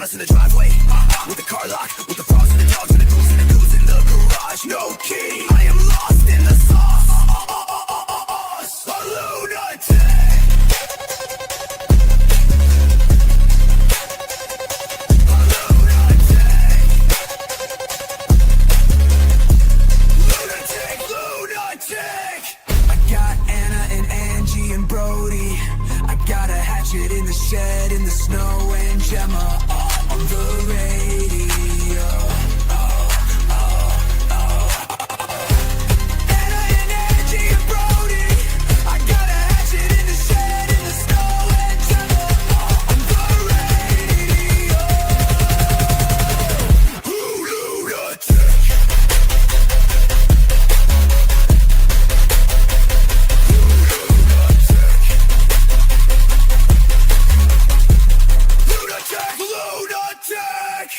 join us in the driveway, with the car lock, with the frogs and the dogs and the ghouls and the ghouls in the garage. No key, I am lost in the sauce. A lunatic. I got Anna and Angie and Brody. I got a hatchet in the shed, in the snow, and Gemma on the radio. Anna and Angie and Brody. I got a hatchet in the shed, in the snow, and Gemma on the radio. Lunatic. Lunatic!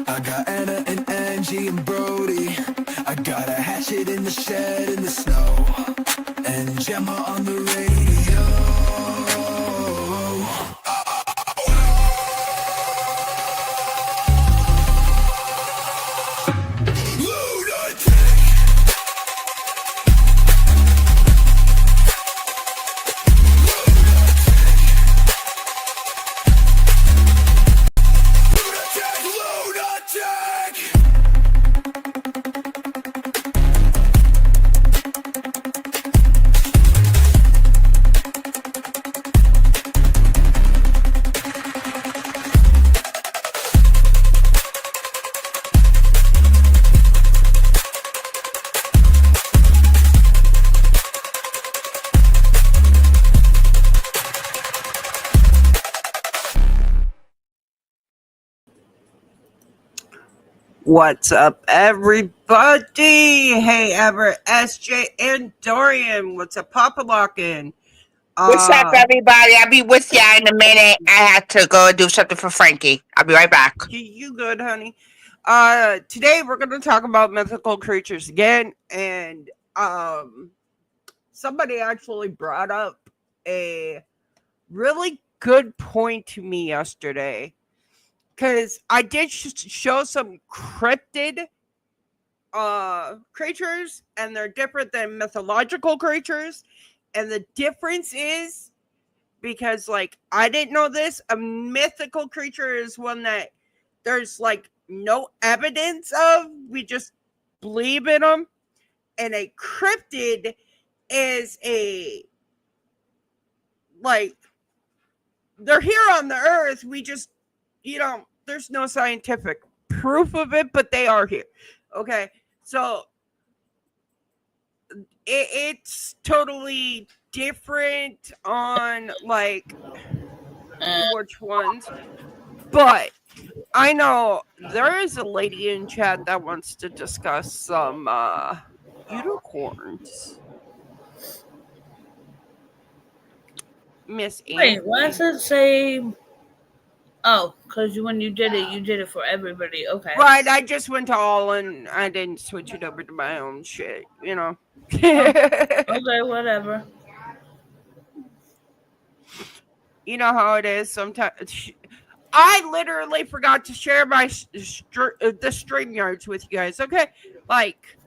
I got Anna and Angie and Brody. I got a hatchet in the shed in the snow, and Gemma on the radio. What's up, everybody? Hey, Everett, SJ, and Dorian. What's up, Papa Lockin? What's up, everybody? I'll be with ya in a minute. I had to go do something for Frankie. I'll be right back. You good, honey? Today we're going to talk about mythical creatures again, and somebody actually brought up a really good point to me yesterday. Because I did show some cryptid creatures, and they're different than mythological creatures. And the difference is, because, like, I didn't know this, a mythical creature is one that there's, like, no evidence of. We just believe in them. And a cryptid is a, like, they're here on the earth. We just, there's no scientific proof of it, but they are here. Okay, so it's totally different on, like, which ones. But I know there is a lady in chat that wants to discuss some unicorns. Miss Anne. Wait, why does it say... Oh, because when you did it for everybody. Okay. Right, I just went to all and I didn't switch it over to my own shit, Okay, whatever. You know how it is sometimes. I literally forgot to share my the StreamYards with you guys, okay? Like,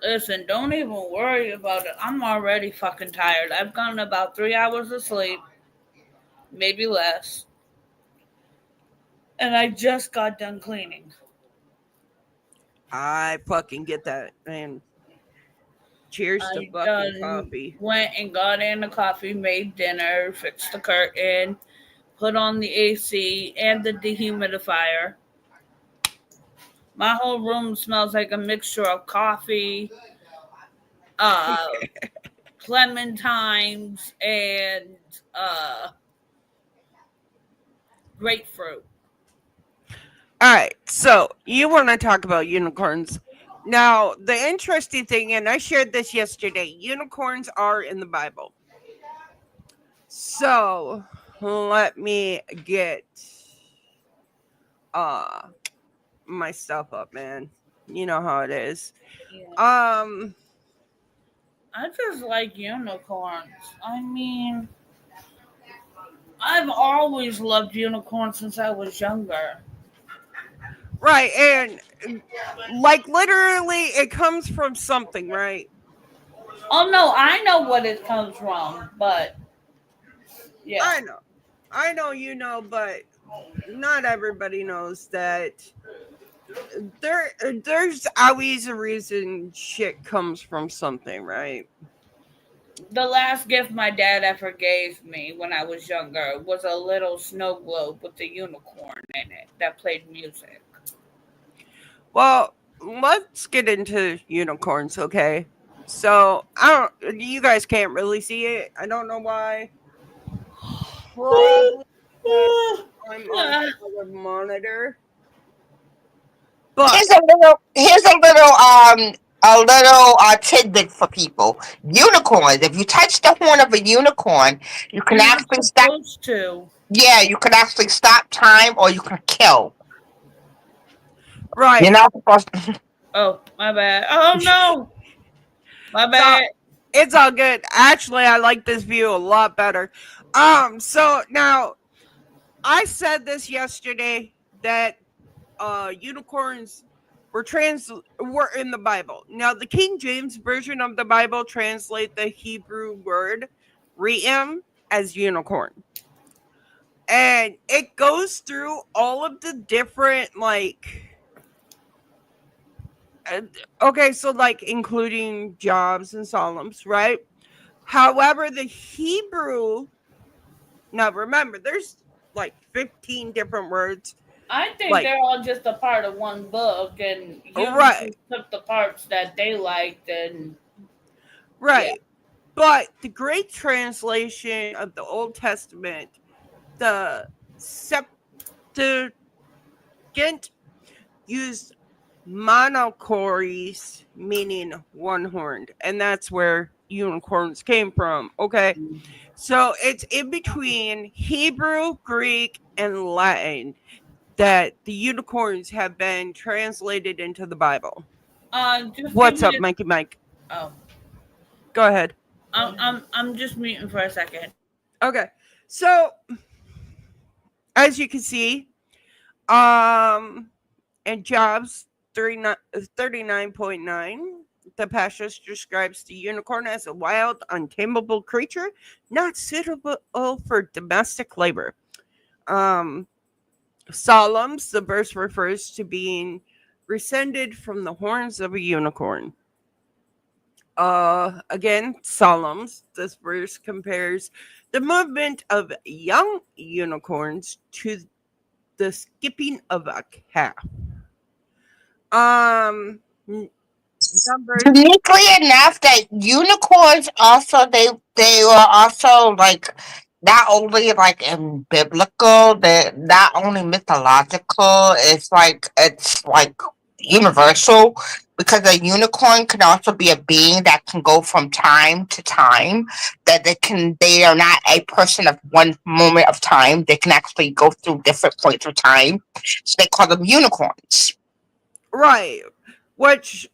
listen, don't even worry about it. I'm already fucking tired. I've gotten about 3 hours of sleep. Maybe less. And I just got done cleaning. I fucking get that, man. Cheers to fucking coffee. Went and got in the coffee, made dinner, fixed the curtain, put on the AC and the dehumidifier. My whole room smells like a mixture of coffee, clementines, and grapefruit. All right, so you want to talk about unicorns. Now, the interesting thing, and I shared this yesterday, unicorns are in the Bible. So, let me get uh my stuff up, man. You know how it is. Yeah. Um I just like unicorns. I mean, I've always loved unicorns since I was younger. right, and like literally it comes from something, right? Oh no, I know what it comes from, but yeah. I know. I know you know, but not everybody knows that there's always a reason shit comes from something, right? The last gift my dad ever gave me when I was younger was a little snow globe with a unicorn in it that played music. Well, let's get into unicorns, okay? So I don't. You guys can't really see it. I don't know why. Probably because I'm on another monitor. But Here's a little tidbit for people. Unicorns. If you touch the horn of a unicorn, you can You're not actually stop. supposed to. Yeah, you can actually stop time, or you can kill. You're right. not supposed. To, Oh, my bad. Oh no, my So bad. it's all good. Actually, I like this view a lot better. So now I said this yesterday that unicorns were in the Bible. Now the King James version of the Bible translate the Hebrew word re'em as unicorn. And it goes through all of the different uh, okay, so like including jobs and solemns, right? However, the Hebrew, now remember there's like 15 different words, I think like they're all just a part of one book, and humans right, just took the parts that they liked, and yeah. right. But the great translation of the Old Testament, the Septuagint, used monochories, meaning one horned, and that's where unicorns came from. Okay, so it's in between Hebrew, Greek, and Latin that the unicorns have been translated into the Bible. Just give What's me up, Mikey Mike? a. Oh, Go ahead. I'm just muting for a second. Okay, so as you can see, um, in Jobs 39.9, the passage describes the unicorn as a wild, untamable creature not suitable for domestic labor. Um, Psalms, the verse refers to being rescinded from the horns of a unicorn. Again, Psalms, this verse compares the movement of young unicorns to the skipping of a calf. Um, Numbers. uniquely enough, that unicorns also they were also like not only like in biblical, they're not only mythological. It's like universal because a unicorn can also be a being that can go from time to time. That they are not a person of one moment of time. They can actually go through different points of time. So they call them unicorns. Right. Which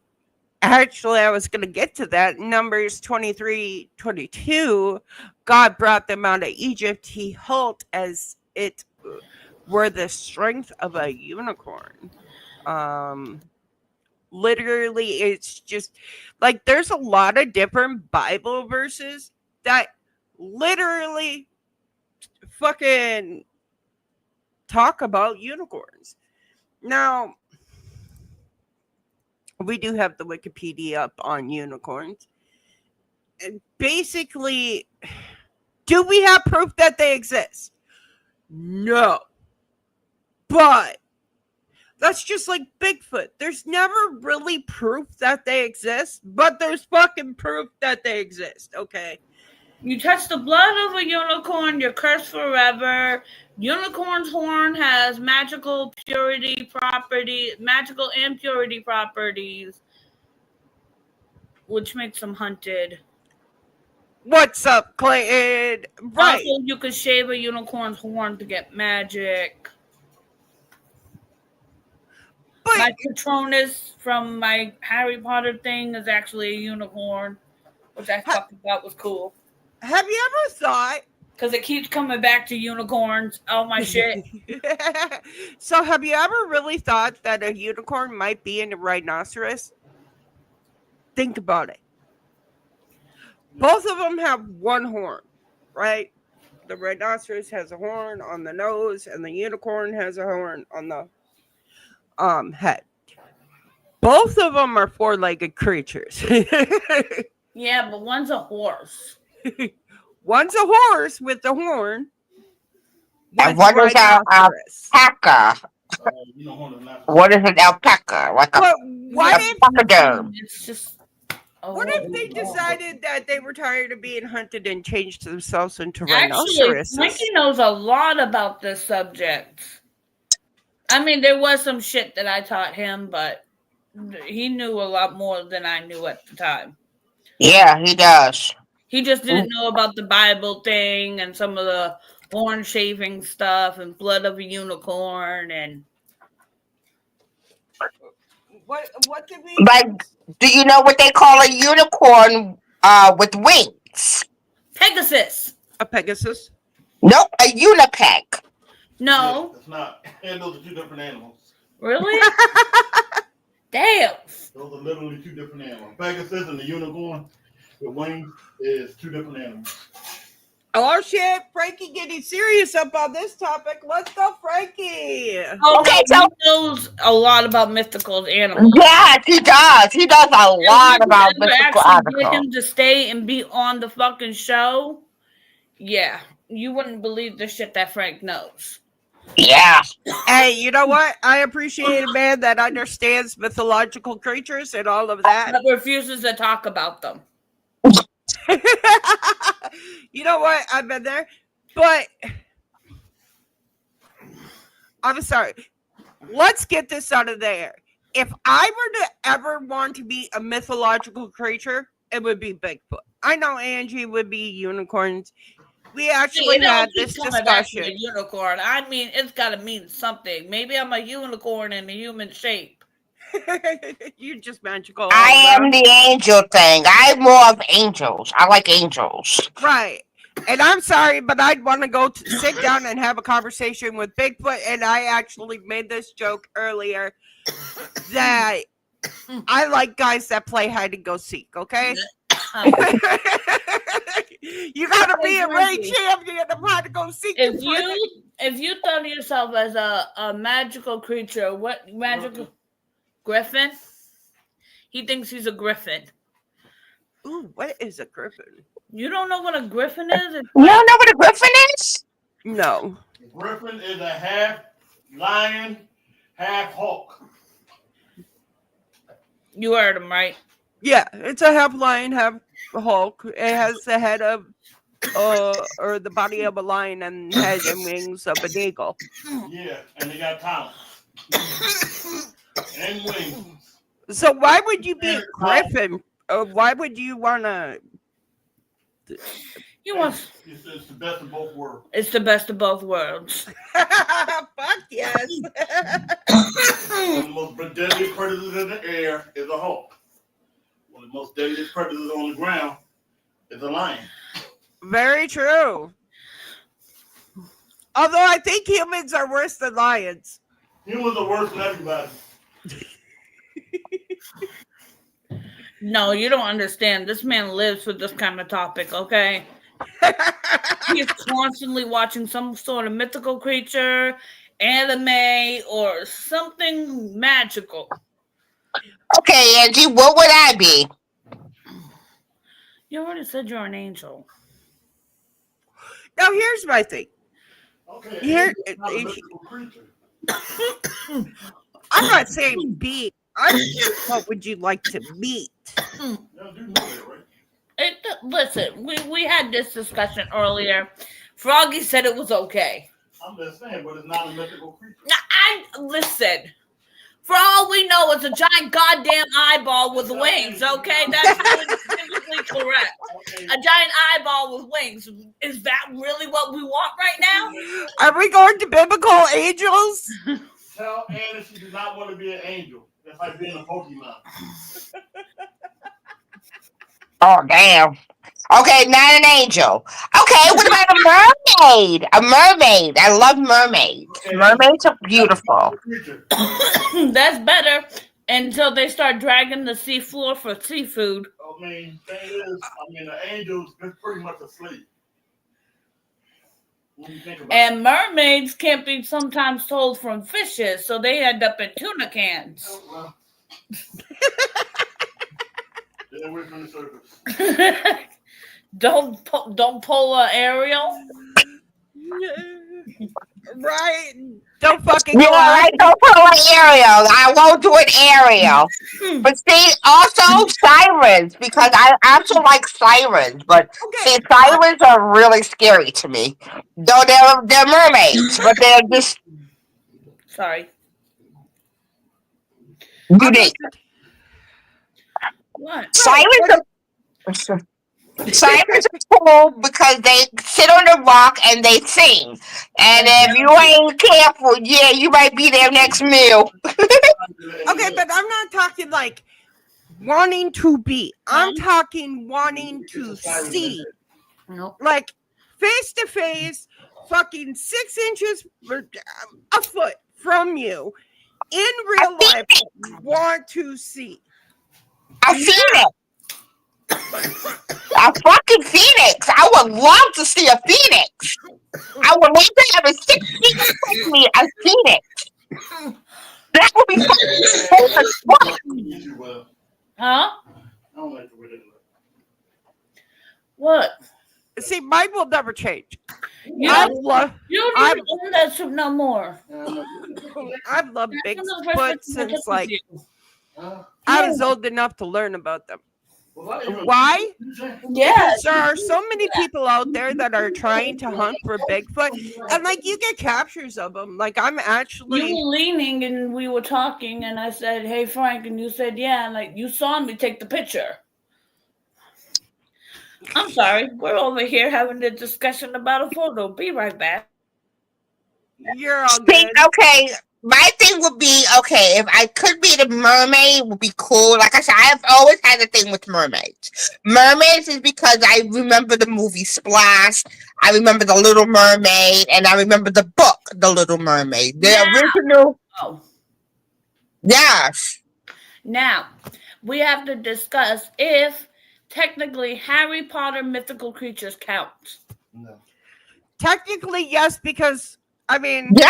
actually I was gonna get to that. Numbers 23:22, God brought them out of Egypt. He held as it were the strength of a unicorn. Um Literally it's just like there's a lot of different Bible verses that literally fucking talk about unicorns. Now, we do have the Wikipedia up on unicorns. And basically, do we have proof that they exist? No. But that's just like Bigfoot. There's never really proof that they exist, but there's fucking proof that they exist, okay? You touch the blood of a unicorn, you're cursed forever. Unicorn's horn has magical and purity properties, which makes them hunted. What's up, Clayton? Right. Also, you could shave a unicorn's horn to get magic. My Patronus from my Harry Potter thing is actually a unicorn, which I fucking thought was cool. Have you ever thought? Because it keeps coming back to unicorns. Oh my shit. So, have you ever really thought that a unicorn might be in a rhinoceros? Think about it. Both of them have one horn, right? The rhinoceros has a horn on the nose, and the unicorn has a horn on the head. Both of them are four-legged creatures. Yeah, but one's a horse. One's a horse with the horn. And what is an alpaca? What is an alpaca? Like what if pachyderm. It's just. What if they decided that they were tired of being hunted and changed themselves into Actually, rhinoceroses? Mikey knows a lot about this subject. I mean, there was some shit that I taught him, but he knew a lot more than I knew at the time. Yeah, he does. He just didn't know about the Bible thing and some of the horn shaving stuff and blood of a unicorn and. What did we? Like, do you know what they call a unicorn with wings? Pegasus. A Pegasus? Nope, a unipack. No. Yeah, it's not. And those are two different animals. Really? Damn. Those are literally two different animals. Pegasus and the unicorn with wings is two different animals. Oh shit, Frankie getting serious about this topic. Let's go, Frankie. Okay, so he knows a lot about mythical animals. yes, he does. He does a lot about mythical actually get him animals. to stay and be on the fucking show. Yeah, you wouldn't believe the shit that Frank knows. Yeah. Hey, you know what? I appreciate a man that understands mythological creatures and all of that. But refuses to talk about them. You know what? I've been there. But I'm sorry. Let's get this out of there. If I were to ever want to be a mythological creature, it would be Bigfoot. I know Angie would be unicorns. We actually had this discussion. Unicorn. I mean, it's got to mean something. Maybe I'm a unicorn in a human shape. You're just magical. I am the angel thing. I'm more of angels. I like angels. Right. And I'm sorry, but I'd want to go sit down and have a conversation with Bigfoot. And I actually made this joke earlier that I like guys that play hide and go seek, okay? You gotta be a great champion to hide and go seek. If you thought of yourself as a magical creature, what magical griffin? He thinks he's a griffin. Ooh, what is a griffin? You don't know what a griffin is? You don't know what a griffin is? No. Griffin is a half lion, half hawk. You heard him, right? Yeah, it's a half lion, half Hulk. It has the head of, or the body of a lion and head and wings of an eagle. Yeah, and they got talons and wings. So why would you be a griffin? Or why would you want to? He wants. It's the best of both worlds. It's the best of both worlds. Fuck yes. One of the most deadliest predators in the air is a hawk. One of the most deadliest predators on the ground is a lion. Very true. Although I think humans are worse than lions. Humans are worse than everybody. No, you don't understand. This man lives for this kind of topic, okay? He's constantly watching some sort of mythical creature, anime, or something magical. Okay, Angie, what would I be? You already said you're an angel. Now here's my thing. Okay, Here, it's not a mythical creature. I'm not saying be. I'm just what would you like to meet? Y'all do know that, right? Listen, we had this discussion earlier. Froggy said it was okay. I'm just saying, but it's not a mythical creature. Listen. For all we know, it's a giant goddamn eyeball with wings, okay? That's really correct. A giant eyeball with wings. Is that really what we want right now? Are we going to biblical angels? Tell Anna she does not want to be an angel. That's like being a Pokemon. Oh damn. Okay, not an angel. Okay, what about a mermaid? A mermaid. I love mermaids. Okay, Mermaids are that's beautiful. a creature. That's better until they start dragging the sea floor for seafood. I mean, thing is, the angel's been pretty much asleep. When you think about it. And mermaids can't be sometimes told from fishes, so they end up in tuna cans. Oh, well, stay away from the surface. Don't pull a Ariel. Right? Don't fucking Yeah, go right. out. Don't put an Ariel. I won't do an Ariel. But see, also sirens, because I also like sirens. But Okay. see, sirens are really scary to me. Though they're mermaids, but they're just Sorry. I'm unique. listening. What? Sirens are sirens are cool because they sit on the rock and they sing. And if you ain't careful, yeah, you might be their next meal. Okay, but I'm not talking like wanting to be. I'm Huh? talking wanting to see. Nope. Like face to face, fucking 6 inches, a foot from you in real life. Want to see. I seen it. A fucking phoenix. I would love to see a phoenix. I would love to have a 6 feet with me, a phoenix. That would be fucking cool as fuck. Well, Huh? I don't like the way they look. What? See, mine will never change. You I don't, love, you don't I, even own that suit no more. I've loved That's one of the first Bigfoot things I since took like with you. I was old enough to learn about them. Well, Why? Yeah. Because there are so many people out there that are trying to hunt for Bigfoot, and like you get captures of them. Like I'm You actually, were leaning and we were talking, and I said, "Hey, Frank," and you said, "Yeah." And like you saw me take the picture. I'm sorry, we're over here having a discussion about a photo. Be right back. you're all See, good. okay, my thing would be okay if I could be the mermaid would be cool. Like I said, I've always had a thing with mermaids. Mermaids is because I remember the movie Splash, I remember the Little Mermaid, and I remember the book The Little Mermaid. The Now, original, yes. now we have to discuss if technically Harry Potter mythical creatures count. No. Technically, yes, because I mean, Yeah.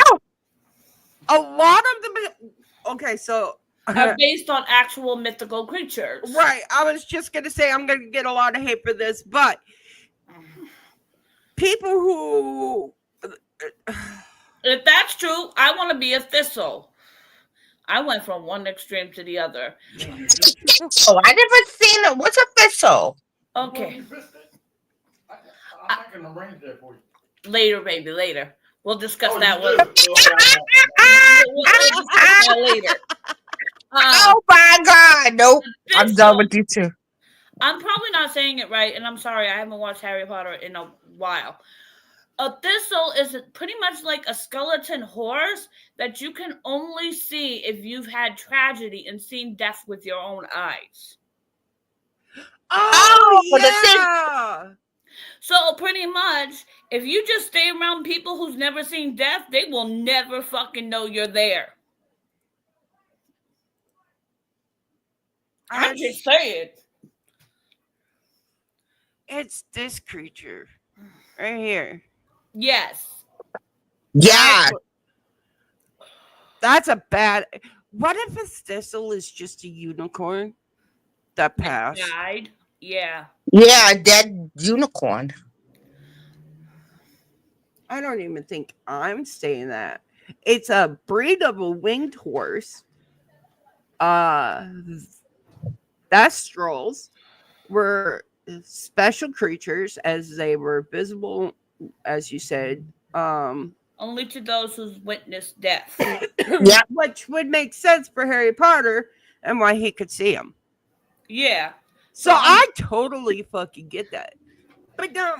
a lot of them. Okay, so Are based on actual mythical creatures. right, I was just gonna say I'm gonna get a lot of hate for this, but people who If that's true, I want to be a thistle. I went from one extreme to the other. Oh, I never seen it. What's a thistle? Okay, I'm not going to arrange that for you. later, baby, later. We'll discuss Oh, that you one. do? We'll discuss that later. Oh my god, nope. I'm done Thistle, with you too. I'm probably not saying it right, and I'm sorry, I haven't watched Harry Potter in a while. A thistle is pretty much like a skeleton horse that you can only see if you've had tragedy and seen death with your own eyes. oh Oh, the thing. yeah, So pretty much, if you just stay around people who's never seen death, they will never fucking know you're there. I'm just saying. it's this creature right here. Yes. Yeah. That's a bad. What if a thistle is just a unicorn that passed? Died. Yeah. Yeah, a dead unicorn. I don't even think I'm saying that. It's a breed of a winged horse. Thestrals were special creatures as they were visible, as you said. Only to those who's witnessed death. Yeah. Which would make sense for Harry Potter and why he could see them. Yeah. So I totally fucking get that. But no,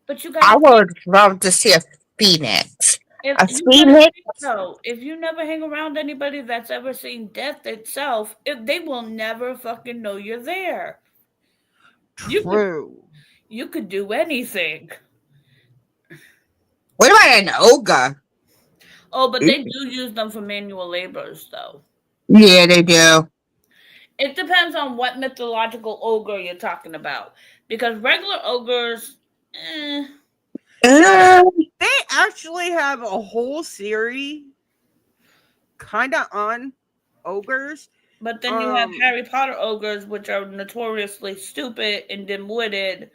But you I guys, would love to see a phoenix. If I've you seen gotta it. think so, if you never hang around anybody that's ever seen death itself, if they will never fucking know you're there. You could True. you could do anything. What about an ogre? Oh, but they do use them for manual labors though. Yeah, they do. It depends on what mythological ogre you're talking about. Because regular ogres, eh. Uh, They actually have a whole series kind of on ogres. But then you have Harry Potter ogres, which are notoriously stupid and dim-witted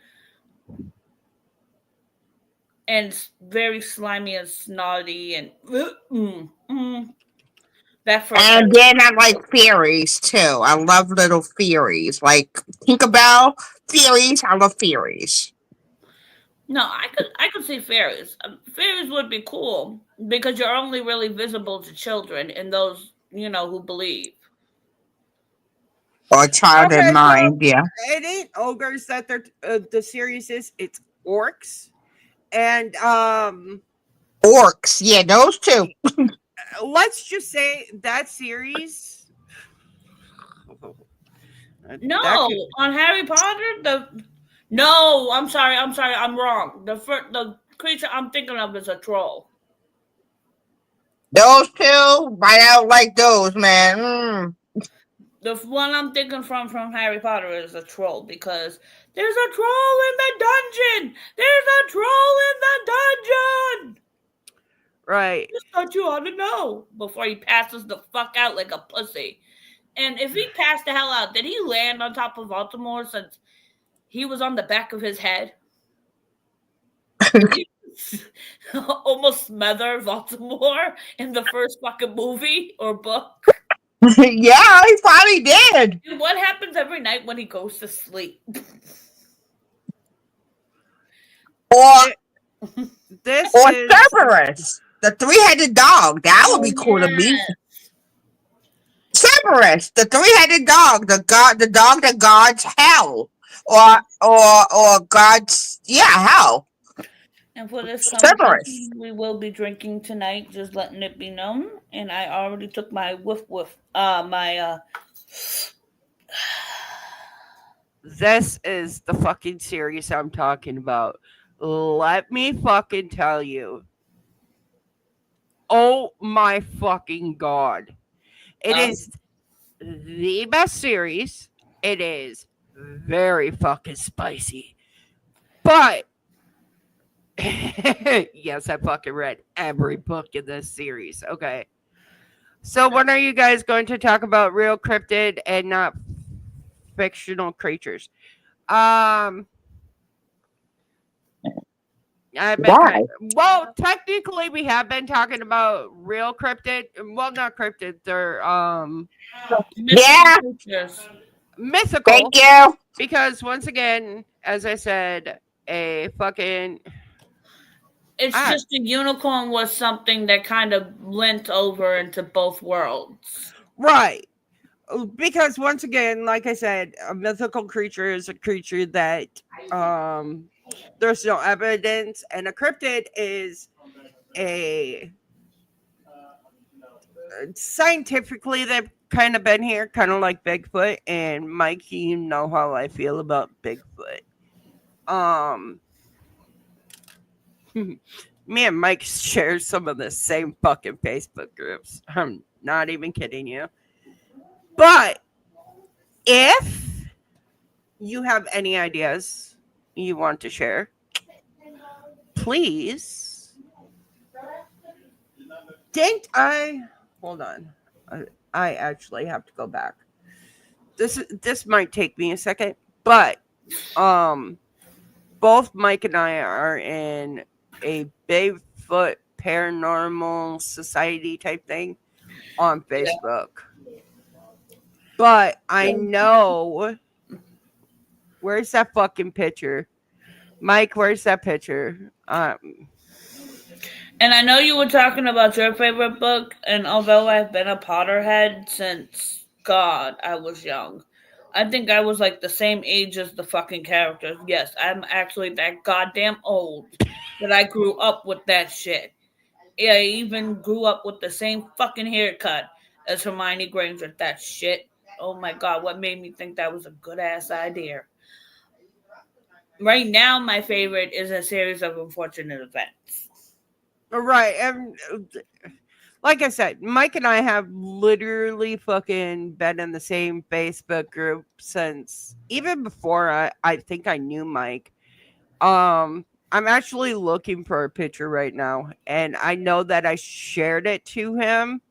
and very slimy and snotty and that first. and then I like fairies too. I love little fairies. Like Tinkerbell fairies. I love fairies. No, I could see fairies. Fairies would be cool because you're only really visible to children and those who believe. Or a child in Okay, so mind. Yeah. it ain't ogres that they're the series is. It's orcs, and Orcs. Yeah, those two. let's just say that series. No, That could, on Harry Potter, no, I'm sorry, I'm wrong. The creature I'm thinking of is a troll. Those two. I don't like those, man. Mm. The one I'm thinking from Harry Potter is a troll because there's a troll in the dungeon. There's a troll in the dungeon. right. Just thought you ought to know before he passes the fuck out like a pussy. And if he passed the hell out, did he land on top of Baltimore since he was on the back of his head? Almost smother Baltimore in the first fucking movie or book. Yeah, he probably did. And what happens every night when he goes to sleep? This Or is Cerberus, the three-headed dog. That would be cool to meet. Cerberus, the three-headed dog, the dog that guards hell, or guards, hell. And for this Cerberus. conversation, we will be drinking tonight, just letting it be known. And I already took my this is the fucking series I'm talking about. Let me fucking tell you. Oh my fucking god. It is the best series. It is very fucking spicy. But yes, I fucking read every book in this series. Okay. So when are you guys going to talk about real cryptid and not fictional creatures? I've been well, technically we have been talking about real cryptid. Well, not cryptid, they're mythical. Thank you. Because once again, as I said, a fucking it's just a unicorn was something that kind of lent over into both worlds. Right. Because once again, like I said, a mythical creature is a creature that there's no evidence, and a cryptid is a scientifically they've kind of been here, kind of like Bigfoot. And Mike, you know how I feel about Bigfoot. Me and Mike share some of the same fucking Facebook groups. I'm not even kidding you. But if you have any ideas you want to share, please. Didn't I? Hold on. I actually have to go back. This might take me a second, but both Mike and I are in a Bigfoot paranormal society type thing on Facebook. Yeah. But I know where's that fucking picture? Mike, where's that picture? And I know you were talking about your favorite book, and although I've been a Potterhead since God, I was young. I think I was like the same age as the fucking characters. Yes, I'm actually that goddamn old that I grew up with that shit. I even grew up with the same fucking haircut as Hermione Granger. That shit. Oh my god, what made me think that was a good ass idea? Right now, my favorite is a series of unfortunate events. Right. And like I said, Mike and I have literally fucking been in the same Facebook group since even before I think I knew Mike. I'm actually looking for a picture right now, and I know that I shared it to him.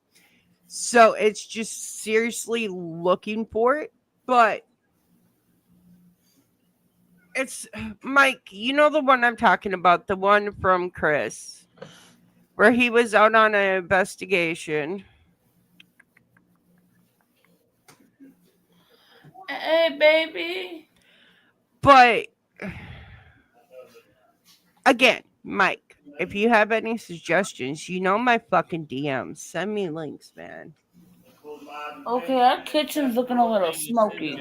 So it's just seriously looking for it. But it's Mike, you know the one I'm talking about, the one from Chris, where he was out on an investigation. Hey, baby. But again, Mike, if you have any suggestions, you know my fucking DMs. Send me links, man. Okay, our kitchen's looking a little smoky.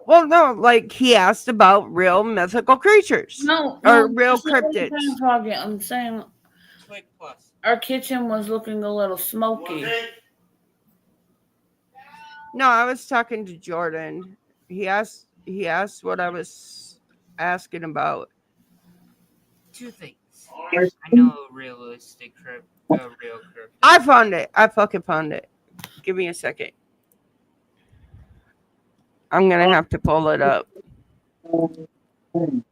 Well, no, like he asked about real mythical creatures No, or no, real that's not what I'm saying, cryptids. Froggy. I'm saying our kitchen was looking a little smoky. No, I was talking to Jordan. He asked what I was asking about. Two things. I know a realistic a real cryptid. I found it. I fucking found it. Give me a second. I'm gonna have to pull it up. You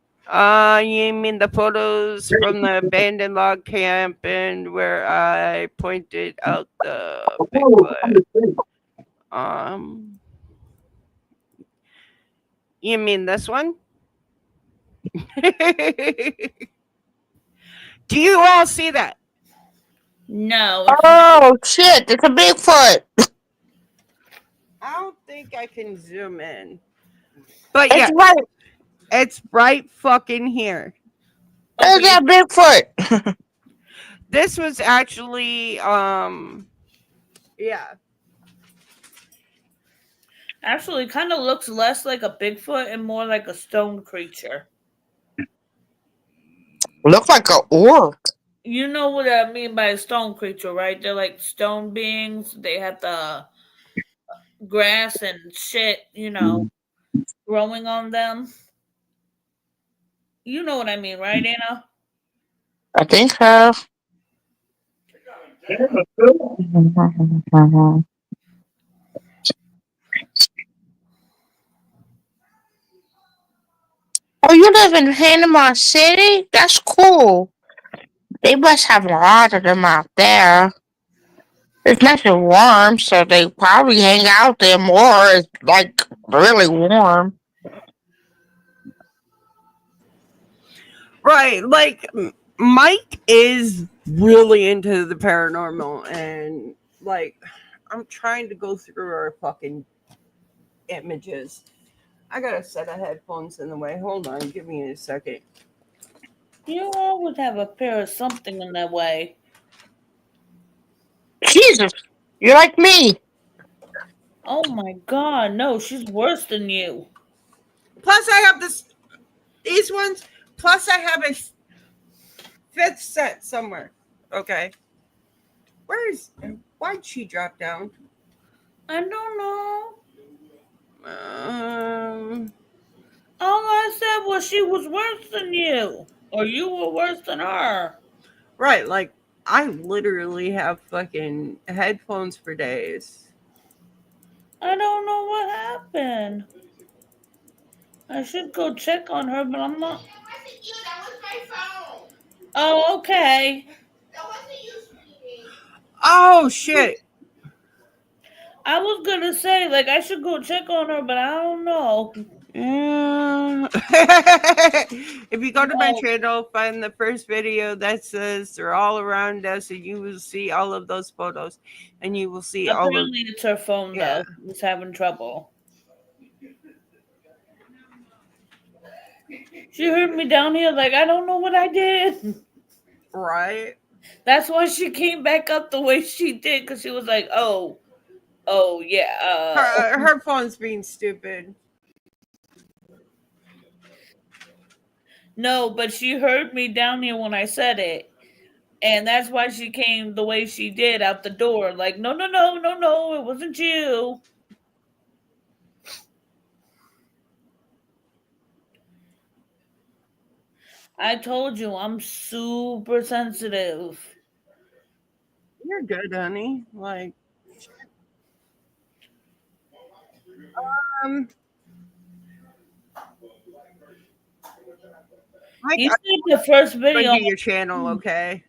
mean the photos from the abandoned log camp and where I pointed out the Bigfoot? Um, you mean this one? Do you all see that? No, it's not. Oh shit! It's a Bigfoot. I don't think I can zoom in. But It's yeah, right. it's right fucking here. It's Okay. that Bigfoot. This was actually yeah. Actually, kind of looks less like a Bigfoot and more like a stone creature. Looks like a orc. You know what I mean by a stone creature, right? They're like stone beings. They have the grass and shit, growing on them. You know what I mean, right, Anna? I think so. Oh, you live in Panama City? That's cool. They must have a lot of them out there. It's nice and warm, so they probably hang out there more. It's like really warm. Right, like Mike is really into the paranormal and like I'm trying to go through our fucking images. I got a set of headphones in the way. Hold on, give me a second. You always have a pair of something in that way. Jesus, you're like me. Oh my god, no, she's worse than you. Plus I have these ones. Plus I have a fifth set somewhere. Okay. Why'd she drop down? I don't know. Um All I said was she was worse than you. Or you were worse than her. right, like I literally have fucking headphones for days. I don't know what happened. I should go check on her, but I'm not. That wasn't you, that was my phone. Oh, okay. That wasn't you speaking. Oh shit. I was gonna say, like, I should go check on her, but I don't know. If you go to my No, channel, find the first video that says they're all around us, and you will see all of those photos, and you will see all of apparently it's her phone, yeah, though. It's having trouble. She heard me down here, like, I don't know what I did. right. That's why she came back up the way she did, because she was like, yeah, Her phone's being stupid. no, but she heard me down here when I said it. And that's why she came the way she did out the door. Like, no, no, no, no, no, it wasn't you. I told you I'm super sensitive. You're good, honey. Like, um, Mike, He I'm said the first going video. to your channel, okay?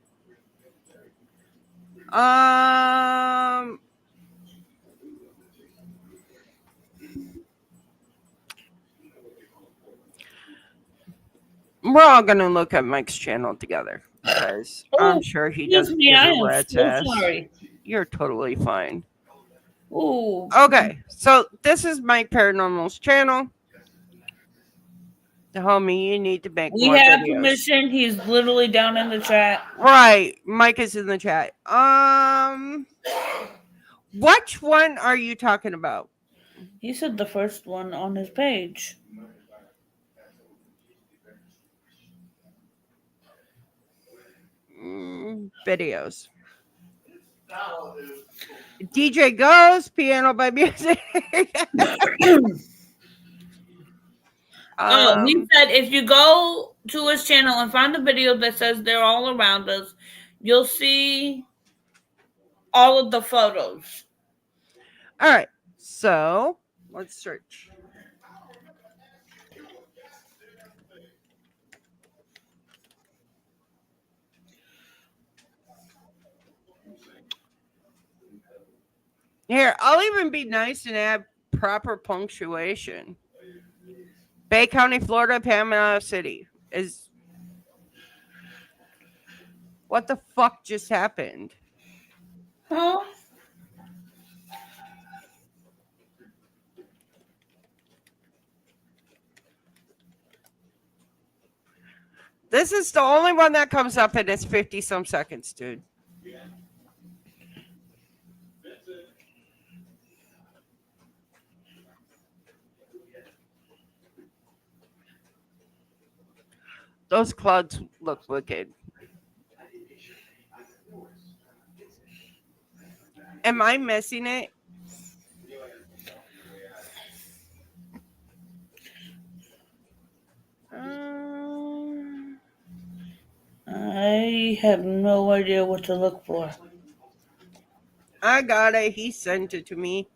Um, we're all gonna look at Mike's channel together because I'm Oh, sure he excuse doesn't me, give I a am rat's so ass. sorry. You're totally fine. Ooh, Okay, so this is Mike Paranormal's channel. Homie, you need to make we more have videos. permission. He's literally down in the chat. Right, Mike is in the chat. Which one are you talking about? He said the first one on his page. Videos. DJ Goes, Piano by Music. Oh, he said if you go to his channel and find the video that says they're all around us, you'll see all of the photos. All right, so let's search. Here, I'll even be nice and add proper punctuation. Bay County, Florida, Panama City is. What the fuck just happened? Huh? This is the only one that comes up and it's 50 some seconds, dude. Those clouds look wicked. Am I missing it? I have no idea what to look for. I got it. He sent it to me.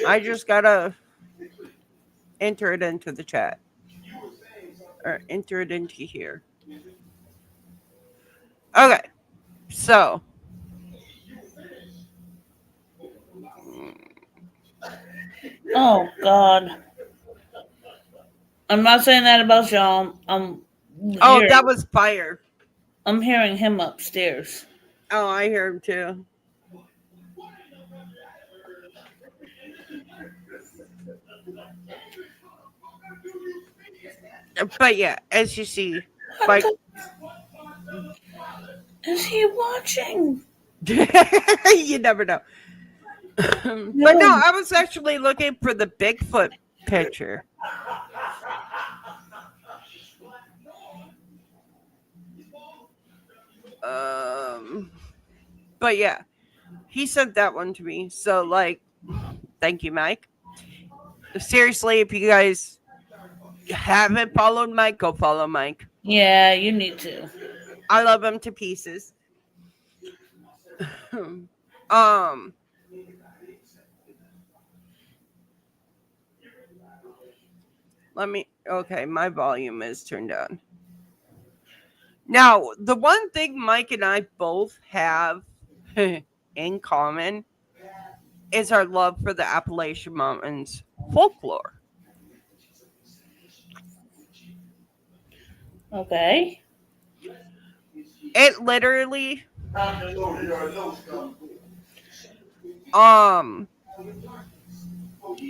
I just gotta enter it into the chat. Or enter it into here. Okay. So. Oh God. I'm not saying that about y'all. Oh, that was fire. I'm hearing him upstairs. Oh, I hear him too. But yeah, as you see, like, is he watching? you never know. But no, I was actually looking for the Bigfoot picture. But yeah, he sent that one to me. So like, thank you, Mike. Seriously, if you guys haven't followed Mike, go follow Mike. Yeah, you need to. I love him to pieces. um Let me. Okay, my volume is turned down. Now, the one thing Mike and I both have in common is our love for the Appalachian Mountains folklore. Okay. It literally,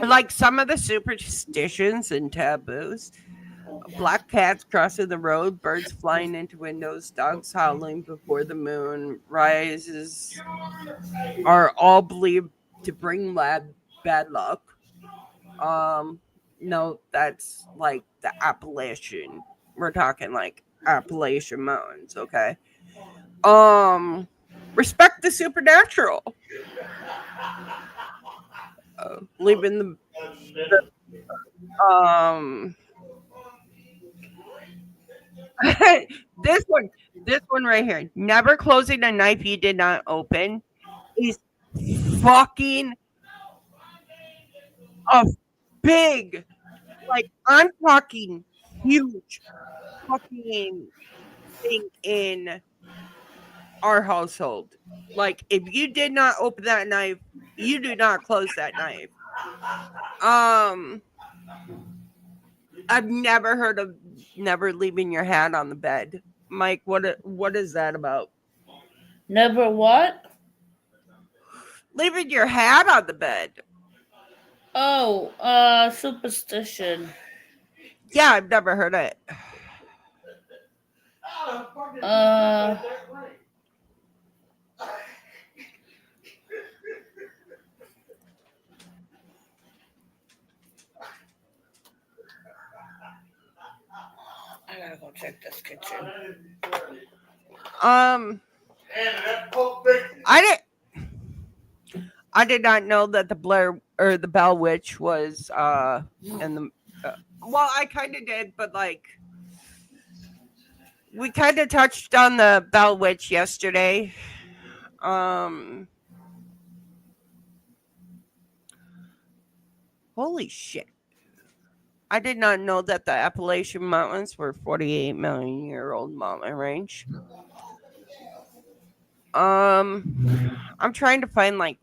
like some of the superstitions and taboos. Black cats crossing the road, birds flying into windows, dogs howling before the moon rises are all believed to bring bad luck. Um, no, that's like the Appalachian. We're talking like Appalachian Mountains, okay? Um, respect the supernatural. Leaving the this one, this one right here. Never closing a knife you did not open is fucking a big, like I'm talking huge fucking thing in our household. Like if you did not open that knife, you do not close that knife. Um, I've never heard of never leaving your hat on the bed. Mike, what is that about? Never what? Leaving your hat on the bed. Oh, superstition. Yeah, I've never heard it. Uh, I gotta go check this kitchen. Um, I did. I did not know that the Blair or the Bell Witch was in the. Well, I kind of did, but like we kind of touched on the Bell Witch yesterday. Um, holy shit! I did not know that the Appalachian Mountains were 48 million-year-old mountain range. I'm trying to find like.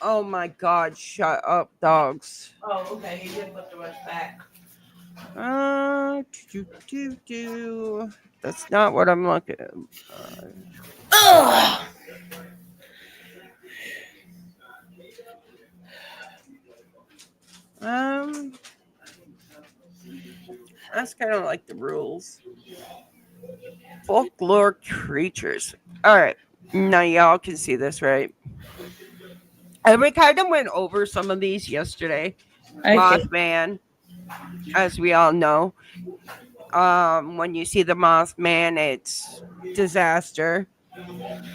Oh my god! Shut up, dogs. Oh, okay. He did put the rest back. That's not what I'm looking. Ugh. Um, that's kind of like the rules. Folklore creatures. All right, now y'all can see this, right? And we kind of went over some of these yesterday. I think. Mothman, as we all know. When you see the Mothman, it's disaster.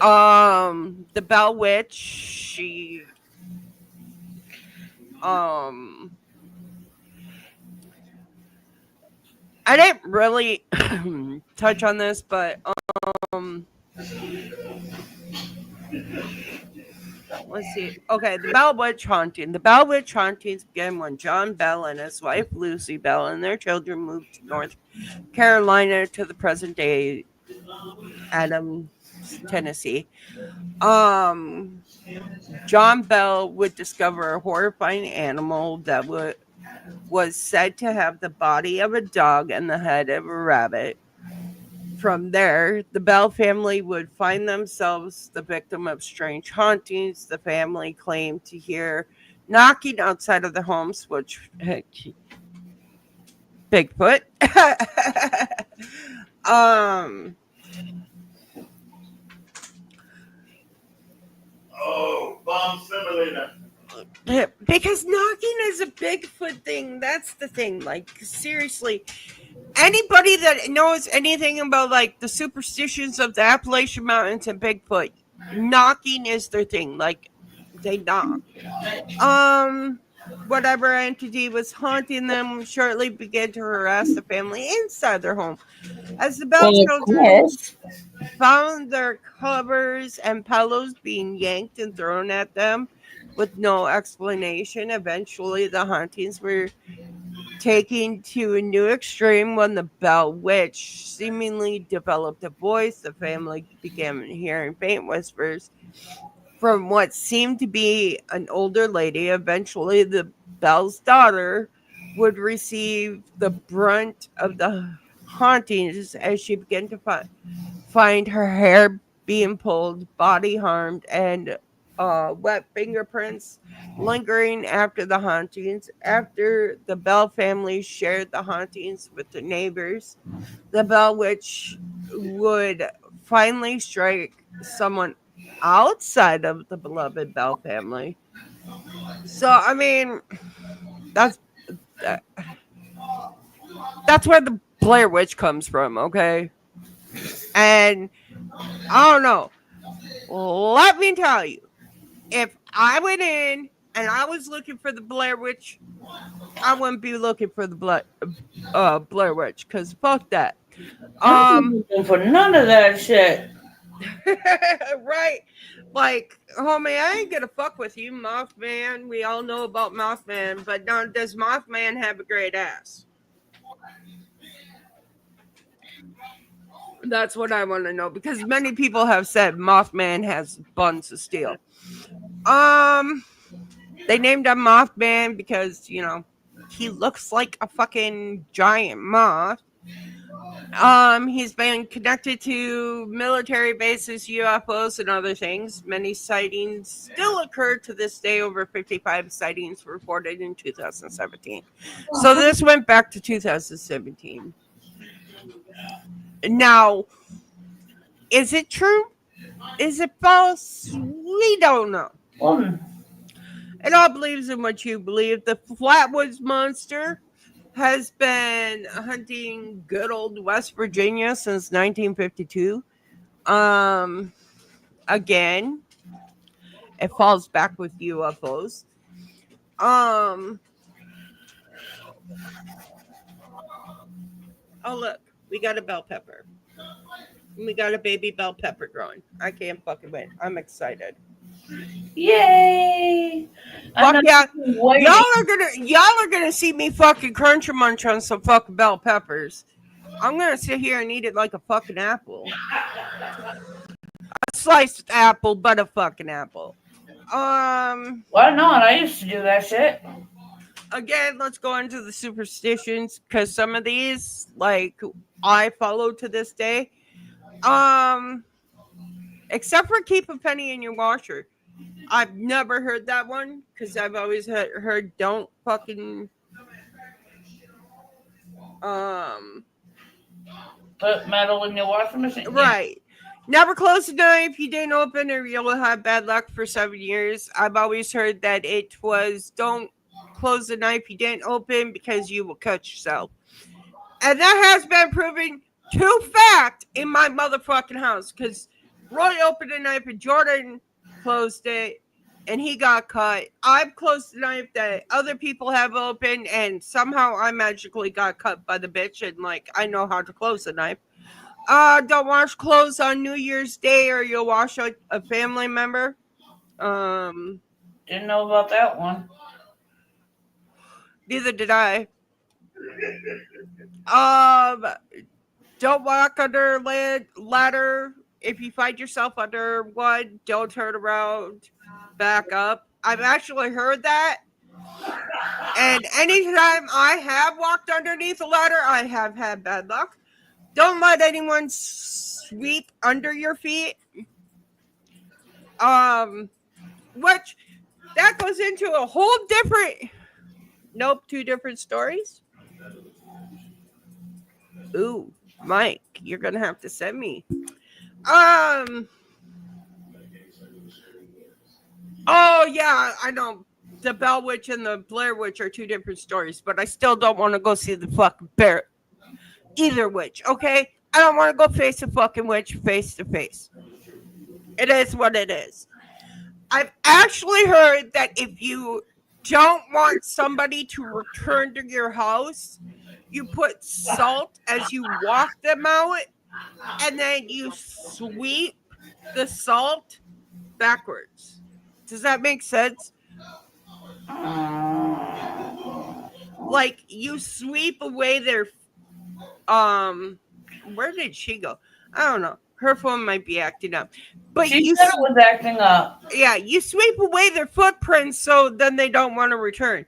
The Bell Witch, she I didn't really touch on this, but let's see. Okay, the Bell Witch haunting. The Bell Witch hauntings began when John Bell and his wife Lucy Bell and their children moved to North Carolina to the present day Adams, Tennessee. Um, John Bell would discover a horrifying animal that was said to have the body of a dog and the head of a rabbit. From there, the Bell family would find themselves the victim of strange hauntings. The family claimed to hear knocking outside of their homes, which Bigfoot. um, Oh, bomb simulator. because knocking is a Bigfoot thing. That's the thing. Like seriously, anybody that knows anything about like the superstitions of the Appalachian Mountains and Bigfoot, knocking is their thing. Like they knock. Whatever entity was haunting them shortly began to harass the family inside their home. As the Bell Well, of children course. found their covers and pillows being yanked and thrown at them with no explanation, eventually the hauntings were taken to a new extreme when the Bell Witch seemingly developed a voice. The family began hearing faint whispers from what seemed to be an older lady. Eventually, the Bell's daughter would receive the brunt of the hauntings as she began to find her hair being pulled, body harmed, and wet fingerprints lingering after the hauntings. After the Bell family shared the hauntings with the neighbors, the Bell Witch would finally strike someone outside of the beloved Bell family. So I mean, that's that, that's where the Blair Witch comes from, okay? And I don't know. Let me tell you, if I went in and I was looking for the Blair Witch, I wouldn't be looking for the Blair Witch because fuck that. I'm Um, looking for none of that shit. right? Like, homie, I ain't gonna fuck with you, Mothman. We all know about Mothman, but now does Mothman have a great ass? That's what I want to know because many people have said Mothman has buns of steel. Um, they named him Mothman because he looks like a fucking giant moth. He's been connected to military bases, UFOs, and other things. Many sightings still occur to this day. Over 55 sightings reported in 2017. So this went back to 2017. Now, is it true? Is it false? We don't know. Well, It all believes in what you believe. The Flatwoods Monster has been hunting good old West Virginia since 1952. Um, Again, it falls back with UFOs. Um, oh look, we got a bell pepper. We got a baby bell pepper growing. I can't fucking wait. I'm excited. yay! I Fuck know yeah. you've been waiting. Y'all are gonna see me fucking crunch and munch on some fucking bell peppers. I'm gonna sit here and eat it like a fucking apple. A sliced apple, but a fucking apple. Why not? I used to do that shit. Again, let's go into the superstitions because some of these, like, I follow to this day. Um, except for keep a penny in your washer. I've never heard that one because I've always heard don't fucking um Put metal in your washing machine. Yeah. right. Never close the knife you didn't open or you'll have bad luck for 7 years. I've always heard that it was don't close the knife you didn't open because you will cut yourself. And that has been proven to fact in my motherfucking house because Roy opened a knife and Jordan closed it and he got cut. I've closed the knife that other people have opened and somehow I magically got cut by the bitch and like I know how to close the knife. Don't wash clothes on New Year's Day or you'll wash a family member. Um, Didn't know about that one. Neither did I. Um, don't walk under ladder. If you find yourself under one, don't turn around, back up. I've actually heard that. And anytime I have walked underneath a ladder, I have had bad luck. Don't let anyone sweep under your feet. Which that goes into a whole different. Nope, two different stories. Ooh, Mike, you're gonna have to send me. Um. Oh yeah, I know. The Bell Witch and the Blair Witch are two different stories, but I still don't want to go see the fucking bear. Either witch, okay? I don't want to go face a fucking witch face to face. It is what it is. I've actually heard that if you don't want somebody to return to your house, you put salt as you walk them out, and then you sweep the salt backwards. Does that make sense? Like you sweep away their where did she go? I don't know. Her phone might be acting up. But She said it was acting up. yeah, you sweep away their footprints so then they don't want to return.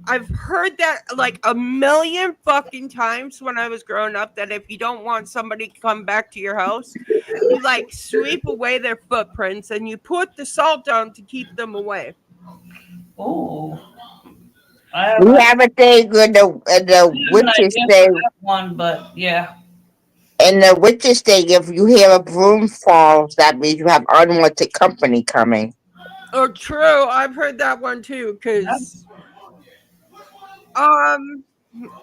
I've heard that like a million fucking times when I was growing up that if you don't want somebody to come back to your house, you like sweep away their footprints and you put the salt on to keep them away. Ooh. We have a thing when the I have an witches idea say for that one, but yeah. In the witches day, if you hear a broom falls, that means you have unwanted company coming. Oh, true. I've heard that one too. Because um,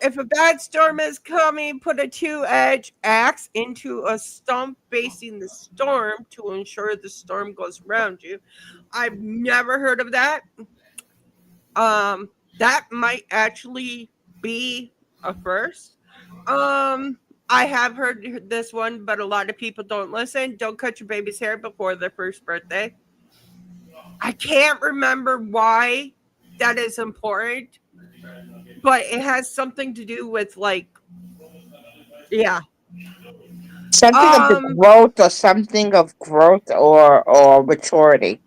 if a bad storm is coming, put a two-edged axe into a stump facing the storm to ensure the storm goes around you. I've never heard of that. That might actually be a first. Um, I have heard this one, but a lot of people don't listen. Don't cut your baby's hair before their first birthday. I can't remember why that is important, but it has something to do with like, yeah. Something of the Um, growth or something of growth or maturity.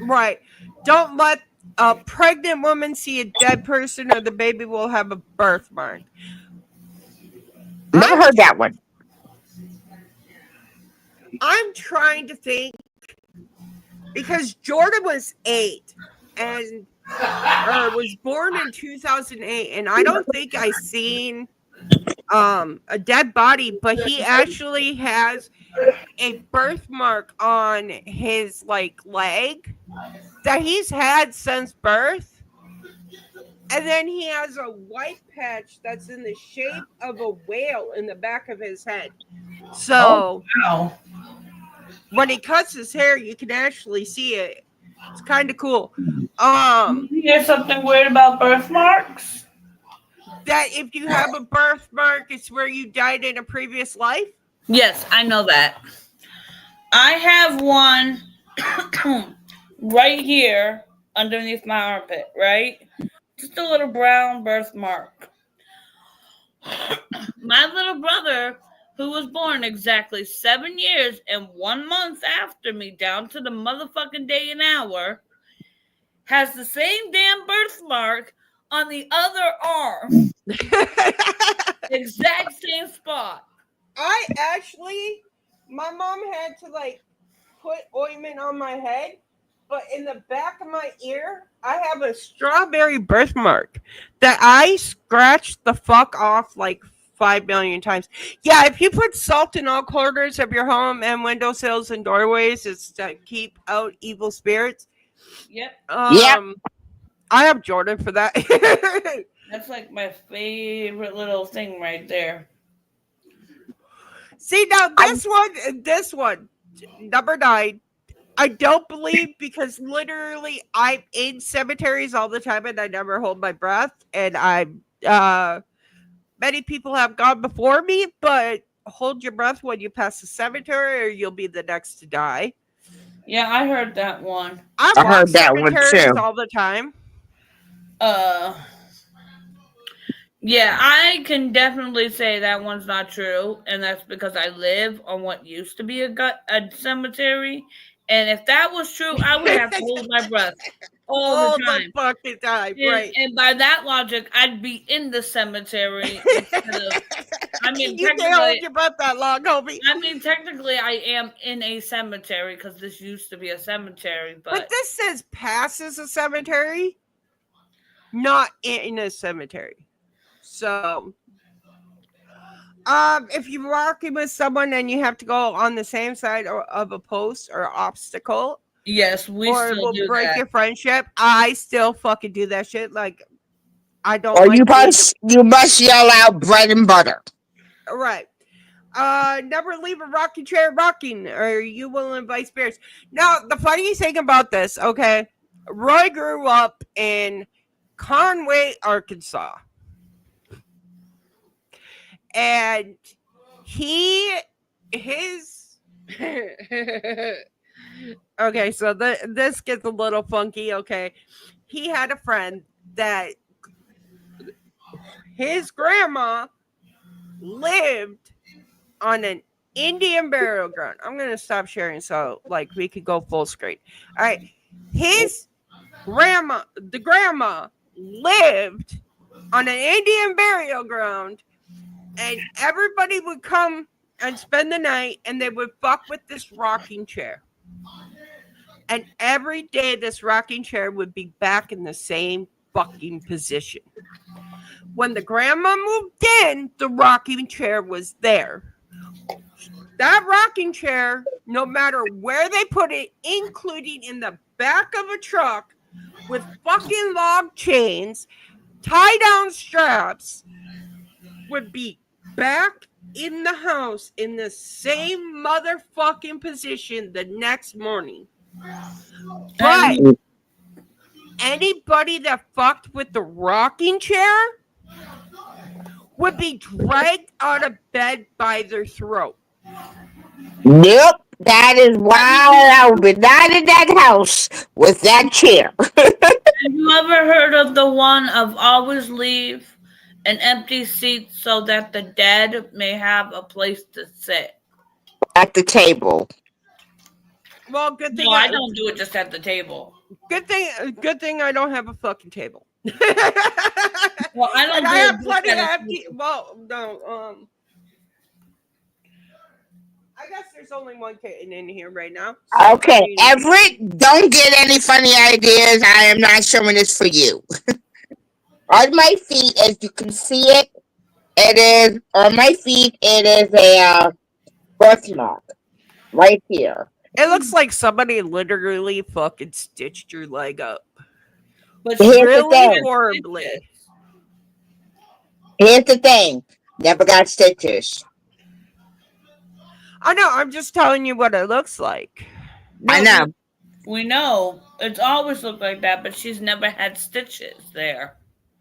right. Don't let a pregnant woman see a dead person or the baby will have a birthmark. Never I'm heard that one. I'm trying to think because Jordan was 8 and or was born in 2008 and I don't think I seen a dead body, but he actually has a birthmark on his like leg that he's had since birth. And then he has a white patch that's in the shape of a whale in the back of his head. Oh, So wow. when he cuts his hair, you can actually see it. It's kind of cool. You hear something weird about birthmarks? That if you have a birthmark, it's where you died in a previous life. Yes, I know that. I have one right here underneath my armpit, right? Just a little brown birthmark. My little brother, who was born exactly 7 years and 1 month after me, down to the motherfucking day and hour, has the same damn birthmark on the other arm. Exact same spot. I actually, my mom had to like put ointment on my head, but in the back of my ear, I have a strawberry birthmark that I scratched the fuck off like 5 million times. Yeah, if you put salt in all corners of your home and windowsills and doorways, it's to keep out evil spirits. Yep. Yep. I have Jordan for that. That's like my favorite little thing right there. See now I this one, number 9. I don't believe because literally I'm in cemeteries all the time and I never hold my breath. And I'm many people have gone before me, but hold your breath when you pass the cemetery or you'll be the next to die. Yeah, I heard that one. I I walk heard that one cemeteries too. all the time. Uh Yeah, I can definitely say that one's not true, and that's because I live on what used to be a cemetery. And if that was true, I would have to hold my breath all the All the time. fucking time, And, right? and by that logic, I'd be in the cemetery instead of. I mean, You can't hold technically, your breath that long, homie. technically, I am in a cemetery because this used to be a cemetery. But But this says passes a cemetery, not in a cemetery. So if you're walking with someone and you have to go on the same side of a post or obstacle, yes, we or it still will do break that. your friendship, I still fucking do that shit. Like, I don't or you like being must yell out bread and butter. right. Never leave a rocking chair rocking, or you will invite spirits. Now, the funny thing about this, okay, Roy grew up in Conway, Arkansas, and he his okay, so this gets a little funky. Okay, he had a friend that his grandma lived on an Indian burial ground. I'm gonna stop sharing so like we could go full screen. All right, his the grandma lived on an Indian burial ground, and everybody would come and spend the night, and they would fuck with this rocking chair. And every day, this rocking chair would be back in the same fucking position. When the grandma moved in, the rocking chair was there. That rocking chair, no matter where they put it, including in the back of a truck with fucking log chains, tie down straps, would be back in the house in the same motherfucking position the next morning. But And anybody that fucked with the rocking chair would be dragged out of bed by their throat. Yep, that is why I would be not in that house with that chair have you ever heard of the one of always leave an empty seat so that the dead may have a place to sit? at the table. Well, good No, thing I don't do it just at the table. good thing I don't have a fucking table. Well, I don't And do I it have just plenty of at a empty. table. Well, no. I guess there's only one kitten in here right now. So Okay, Everett, don't get any funny ideas. I am not showing this for you. On my feet, as you can see it is on my feet. It is a birthmark right here. it looks like somebody literally fucking stitched your leg up But Here's she the really thing. had horribly. stitches. Here's the thing. Never got stitches. I know. I'm just telling you what it looks like. I No, know. we know. It's always looked like that, but she's never had stitches there.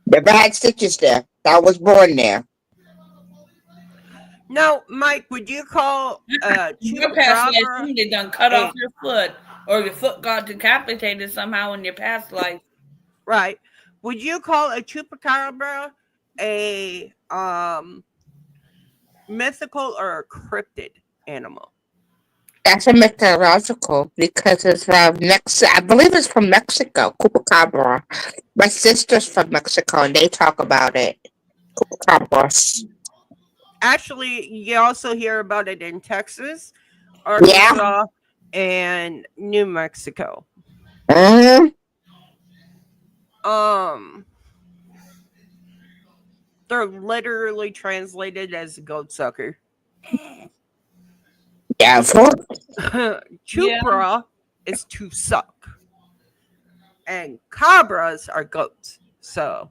Never had stitches there. I was born there. Now, Mike, would you call Your past life, chupacabra somebody done cut a off your foot, or your foot got decapitated somehow in your past life. right? Would you call a chupacabra a mythical or a cryptid animal? That's a mythological because it's I believe it's from Mexico. Chupacabra. My sister's from Mexico and they talk about it. Chupacabras. Actually, you also hear about it in Texas, Yeah. Arkansas, and New Mexico. hmm They're literally translated as a goat sucker. Yeah. Chupra is to suck, and cabras are goats. So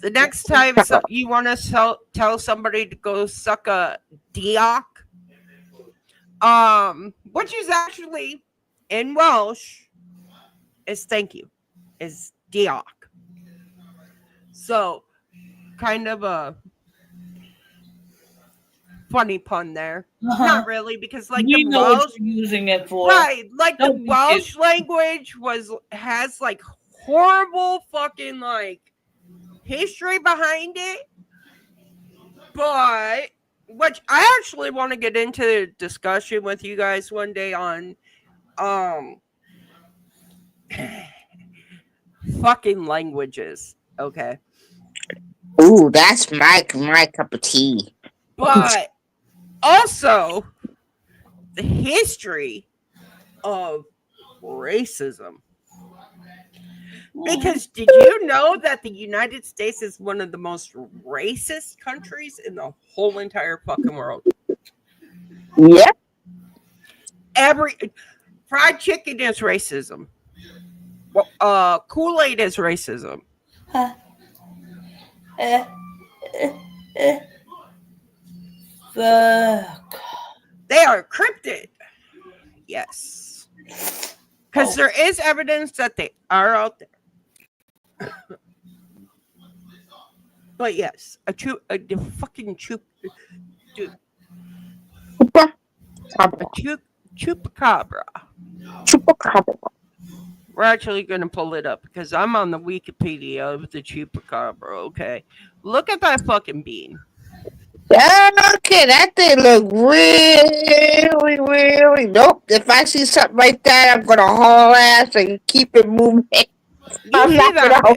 the next time you want to tell somebody to go suck a dioc, which is actually in Welsh is thank you, is dioc. So kind of a funny pun there. Not really, because like We the know what Welsh, you're using it for. right? Like the Don't be Welsh stupid. language has like horrible fucking like history behind it, but which I actually want to get into a discussion with you guys one day on fucking languages. Okay. Ooh, that's my cup of tea. But also the history of racism. Because did you know that the United States is one of the most racist countries in the whole entire fucking world? Yeah. Every fried chicken is racism. Kool-Aid is racism. Fuck. They are cryptid. Yes. Because there is evidence that they are out there. But yes, a fucking dude, chupacabra. Chupacabra. We're actually going to pull it up because I'm on the Wikipedia of the chupacabra. Okay, look at that fucking bean. Okay, that thing look really, really. Nope. If I see something like that, I'm gonna haul ass and keep it moving. You I'm see not that? gonna.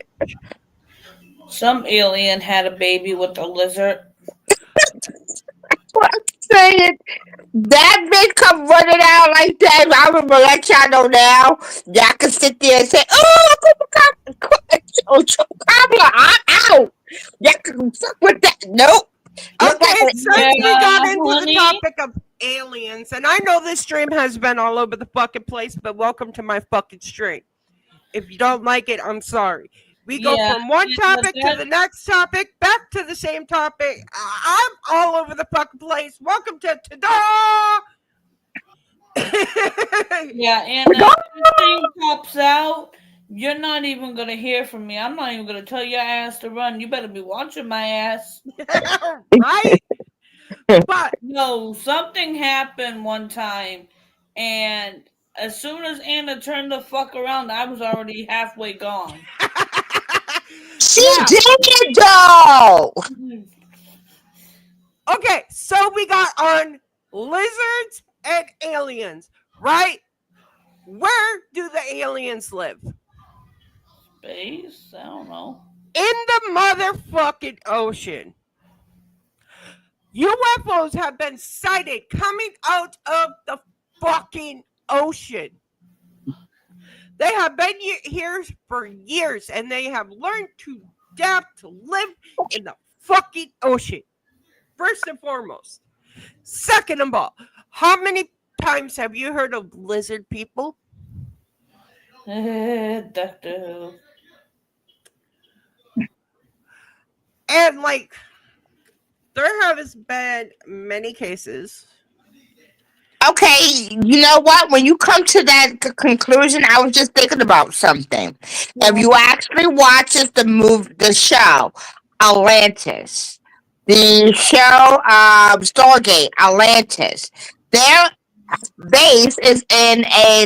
Some alien had a baby with a lizard. I'm saying that bitch come running out like that. I'm gonna let y'all know now. Y'all can sit there and say, "Oh, Oh, Kamala, I'm out. You can fuck with that. Nope. You're Okay, gonna since we got into the honey. topic of aliens, and I know this stream has been all over the fucking place, but welcome to my fucking stream. If you don't like it, I'm sorry. We go Yeah, from one and topic to that- the next topic, back to the same topic. I'm all over the fucking place. Welcome to Ta-da! yeah, and if this thing pops out, you're not even gonna hear from me. I'm not even gonna tell your ass to run. You better be watching my ass. Right? But No, something happened one time, and as soon as Anna turned the fuck around, I was already halfway gone. She yeah. did it though. Okay, so we got on lizards and aliens, right? Where do the aliens live? Space? I don't know. In the motherfucking ocean. UFOs have been sighted coming out of the fucking ocean. They have been here for years and they have learned to adapt to live in the fucking ocean. First and foremost. Second of all, how many times have you heard of lizard people? Doctor Who. And like, there has been many cases. Okay, you know what? When you come to that conclusion, I was just thinking about something. If you actually watch the show Atlantis, the show Stargate Atlantis, their base is in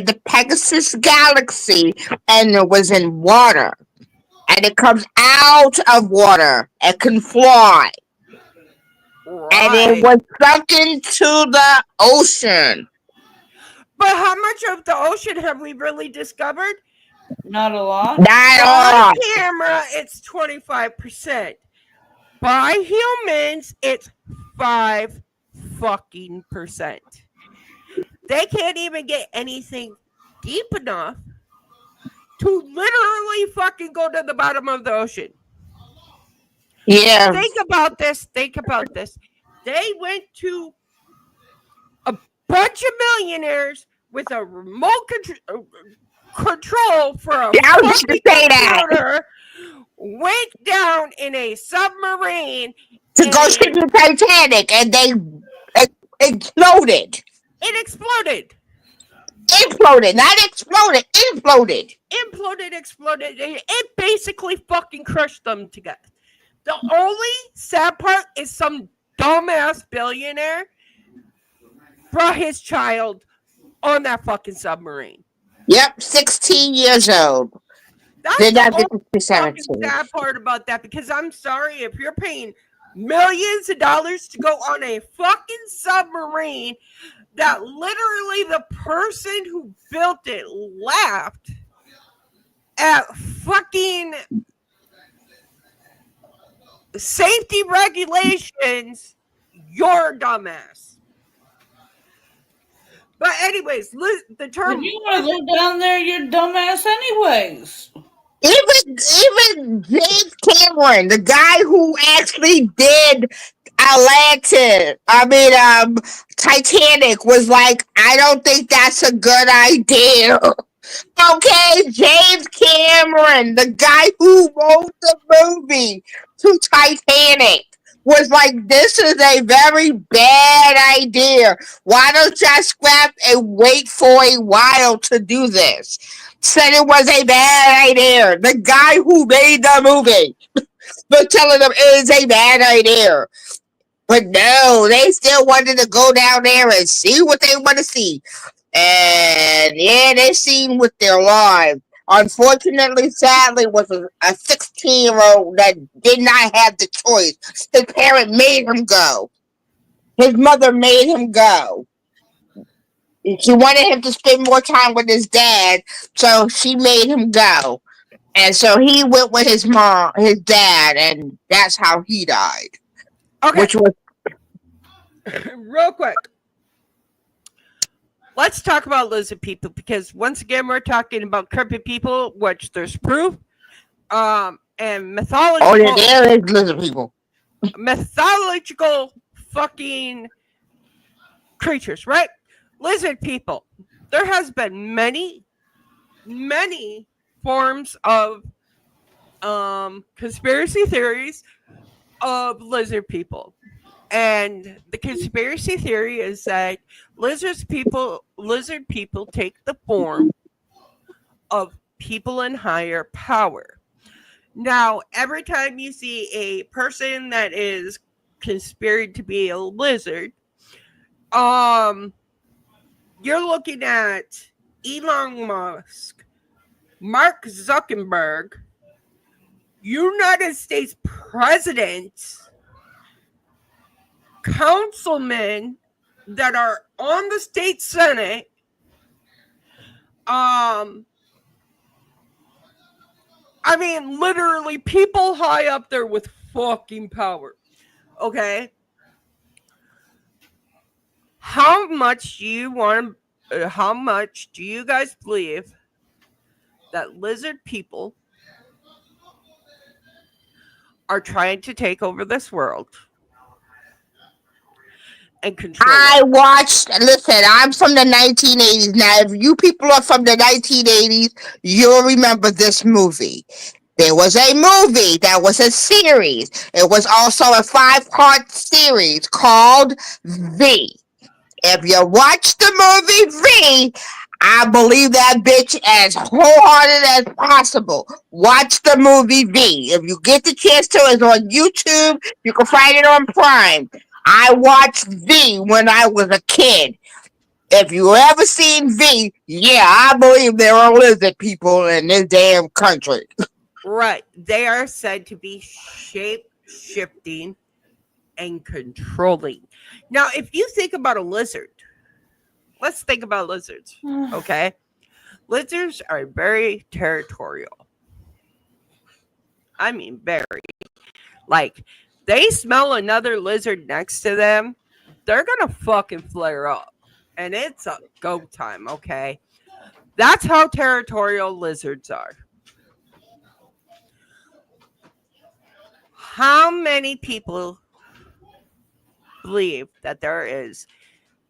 the Pegasus galaxy, and it was in water, and it comes out of water and can fly. And it Right. was sunk into the ocean. But how much of the ocean have we really discovered? Not a lot. Not By all. camera, it's 25%. By humans, it's 5 fucking percent. They can't even get anything deep enough to literally fucking go to the bottom of the ocean. Yeah. Think about this. Think about this. They went to a bunch of millionaires with a remote control for a I was just fucking gonna say that. computer, went down in a submarine To go see and the Titanic, and they exploded. it exploded. Imploded, not exploded, imploded. Exploded. It basically fucking crushed them to death. The only sad part is some dumbass billionaire brought his child on that fucking submarine. Yep, 16 years old. That's Did the not get only to fucking 17. sad part about that, because I'm sorry, if you're paying millions of dollars to go on a fucking submarine that literally the person who built it laughed at fucking safety regulations, you're a dumbass. But anyways, the term If you want to go down there, you're dumbass anyways. Even James Cameron, the guy who actually did Titanic, was like, I don't think that's a good idea. Okay, James Cameron, the guy who wrote the movie to Titanic, was like, this is a very bad idea. Why don't y'all scrap and wait for a while to do this? Said it was a bad idea. The guy who made the movie was telling them it is a bad idea. But no, they still wanted to go down there and see what they want to see. And yeah, they seen with their lives. Unfortunately, sadly, was a 16-year-old that did not have the choice. His parent made him go. His mother made him go. She wanted him to spend more time with his dad, so she made him go. And so he went with his dad, and that's how he died. okay, Which was real quick. Let's talk about lizard people, because once again we're talking about creepy people, which there's proof And Oh, yeah, there is lizard people. mythological fucking creatures, right? Lizard people. There has been many forms of conspiracy theories of lizard people. And the conspiracy theory is that lizard people take the form of people in higher power. Now, every time you see a person that is conspired to be a lizard, um, you're looking at Elon Musk, Mark Zuckerberg, United States president, councilmen that are on the state senate, um, I mean, literally people high up there with fucking power. Okay, how much do you want? How much do you guys believe that lizard people are trying to take over this world and control it? I watched, listen, I'm from the 1980s. Now, if you people are from the 1980s, you'll remember this movie. There was a movie that was a series. It was also a 5-part series called V. If you watch the movie V, I believe that bitch as wholehearted as possible. Watch the movie V. If you get the chance to, it's on YouTube. You can find it on Prime. I watched V when I was a kid. If you ever seen V, yeah, I believe there are lizard people in this damn country. Right. They are said to be shape shifting and controlling. Now, if you think about a lizard, let's think about lizards. Okay. Lizards are very territorial. I mean, very. Like, they smell another lizard next to them, they're going to fucking flare up. And it's a go time, okay? That's how territorial lizards are. How many people believe that there is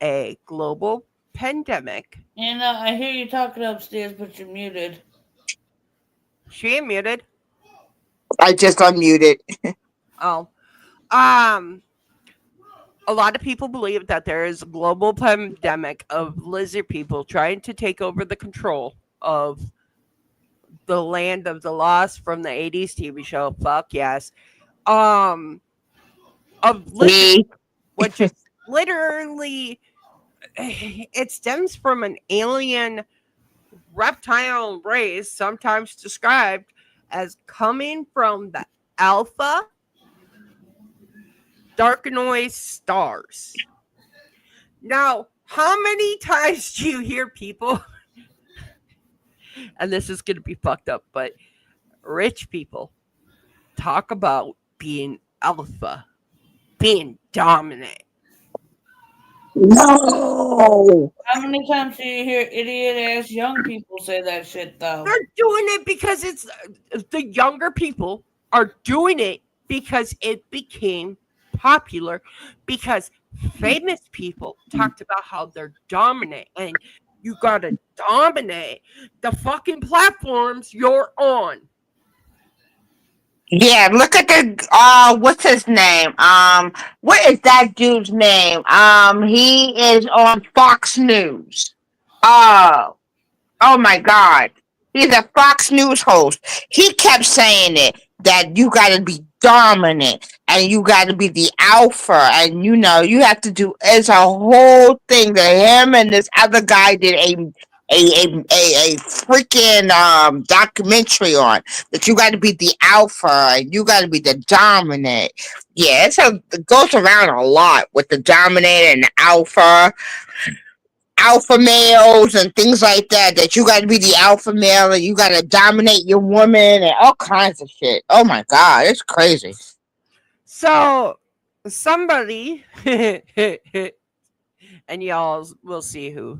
a global pandemic? And I hear you talking upstairs, but you're muted. She ain't muted. I just unmuted. Oh. Um, a lot of people believe that there is a global pandemic of lizard people trying to take over the control of the land of the lost from the 80s TV show. Fuck yes. Um, of lizard, Me. which is literally, it stems from an alien reptile race, sometimes described as coming from the alpha Darkanoid stars. Now, how many times do you hear people, and this is going to be fucked up, but rich people talk about being alpha, being dominant? No. How many times do you hear idiot ass young people say that shit though? They're doing it because it's the younger people are doing it because it became popular because famous people talked about how they're dominant and you gotta dominate the fucking platforms you're on. Yeah, look at the what's his name? What is that dude's name? He is on Fox News. Uh Oh my God. He's a Fox News host. He kept saying it that you got to be dominant and you got to be the alpha and you have to do it's a whole thing that him and this other guy did a freaking documentary on that you got to be the alpha and you got to be the dominant. Yeah, it goes around a lot with the dominant and the alpha males and things like that. That you got to be the alpha male and you got to dominate your woman and all kinds of shit. Oh my God, it's crazy. So somebody and y'all will see who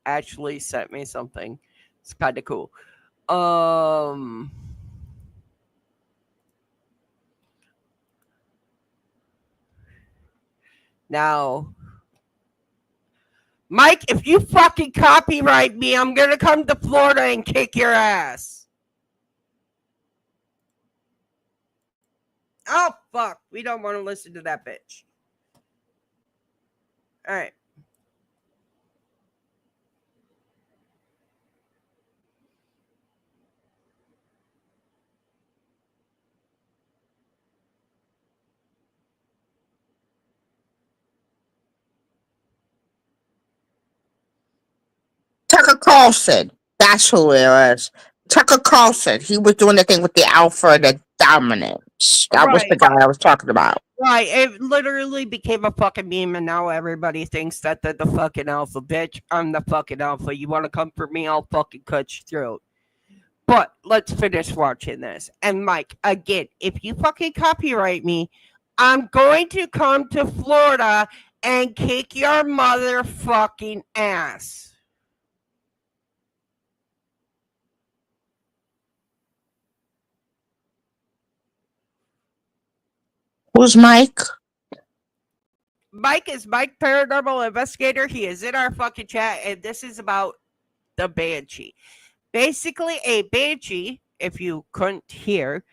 actually sent me something. It's kind of cool. Um Now, Mike, if you fucking copyright me, I'm gonna come to Florida and kick your ass. Oh, fuck. We don't want to listen to that bitch. All right. Tucker Carlson. That's who it was. Tucker Carlson. He was doing the thing with the alpha and the dominance. That was Right. the guy I was talking about. Right. It literally became a fucking meme, and now everybody thinks that they're the fucking alpha, bitch. I'm the fucking alpha. You want to come for me? I'll fucking cut you through. But let's finish watching this. And Mike, again, if you fucking copyright me, I'm going to come to Florida and kick your motherfucking ass. Who's Mike? Mike is Mike Paranormal Investigator. He is in our fucking chat, and this is about the Banshee. Basically, a Banshee, if you couldn't hear,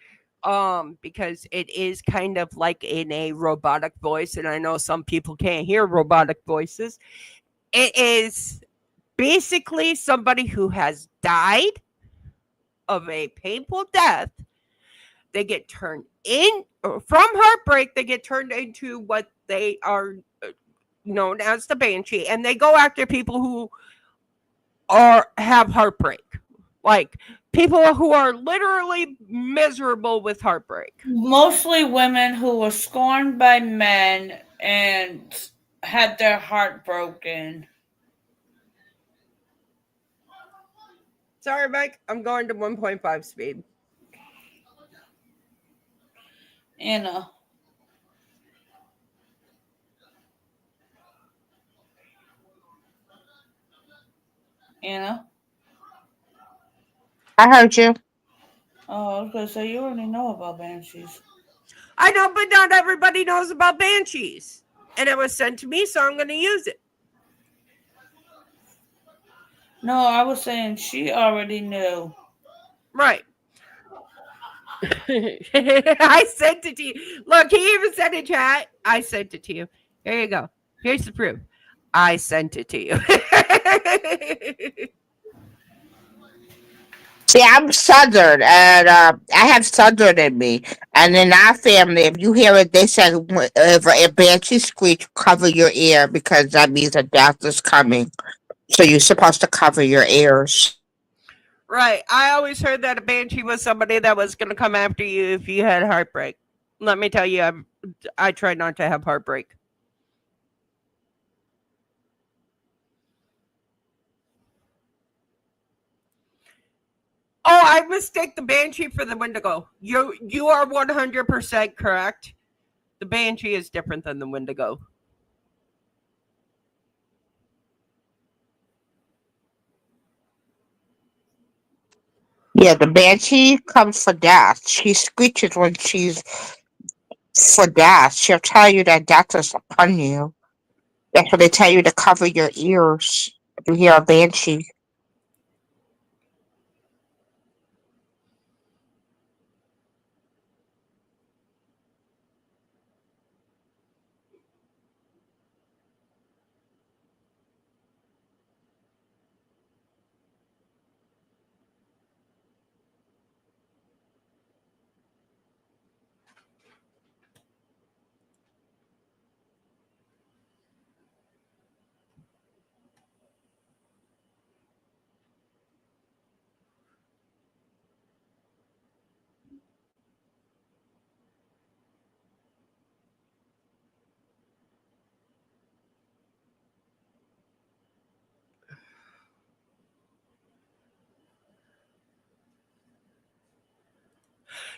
because it is kind of like in a robotic voice, and I know some people can't hear robotic voices. It is basically somebody who has died of a painful death. They get turned in from heartbreak. They get turned into what they are known as the Banshee, and they go after people who have heartbreak, like people who are literally miserable with heartbreak. Mostly women who were scorned by men and had their heart broken. Sorry, Mike. I'm going to 1.5 speed. Anna. Anna. I heard you. Oh, I was gonna say you already know about banshees. I know, but not everybody knows about banshees. And it was sent to me, so I'm going to use it. No, I was saying she already knew. Right. I sent it to you. Look, he even sent it, chat. I sent it to you. Here you go. Here's the proof. I sent it to you. See, I'm Southern, and I have Southern in me. And in our family, if you hear it, they say if a banshee screech, cover your ear because that means a death is coming. So you're supposed to cover your ears. Right. I always heard that a banshee was somebody that was going to come after you if you had heartbreak. Let me tell you, I try not to have heartbreak. Oh, I mistake the banshee for the Wendigo. You are 100% correct. The banshee is different than the Wendigo. Yeah, the banshee comes for death. She screeches when she's for death. She'll tell you that death is upon you. That's what they tell you to cover your ears if you hear a banshee.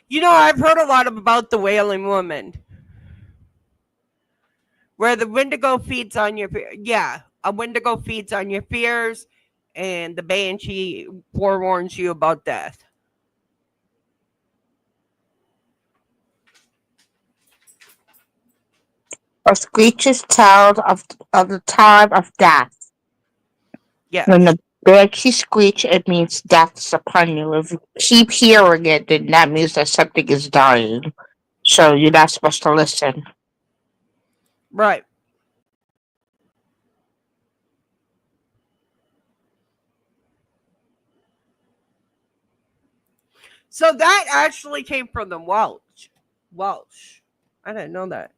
You know, I've heard a lot about the Wailing Woman, where the Wendigo feeds on your yeah, a Wendigo feeds on your fears, and the banshee forewarns you about death. A screech is told of the time of death. When Yes. the banshee screech, it means death's upon you. If you keep hearing it, then that means that something is dying. So you're not supposed to listen. Right. So that actually came from the Welsh. Welsh. I didn't know that.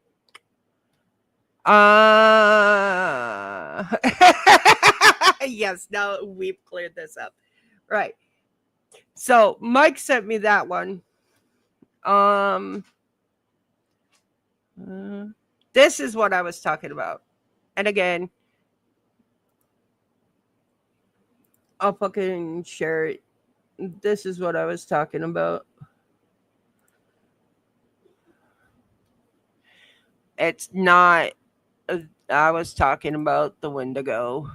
Yes, now we've cleared this up. Right. So Mike sent me that one. Um uh, this is what I was talking about. And again, I'll fucking share it. This is what I was talking about. It's not I was talking about the Wendigo.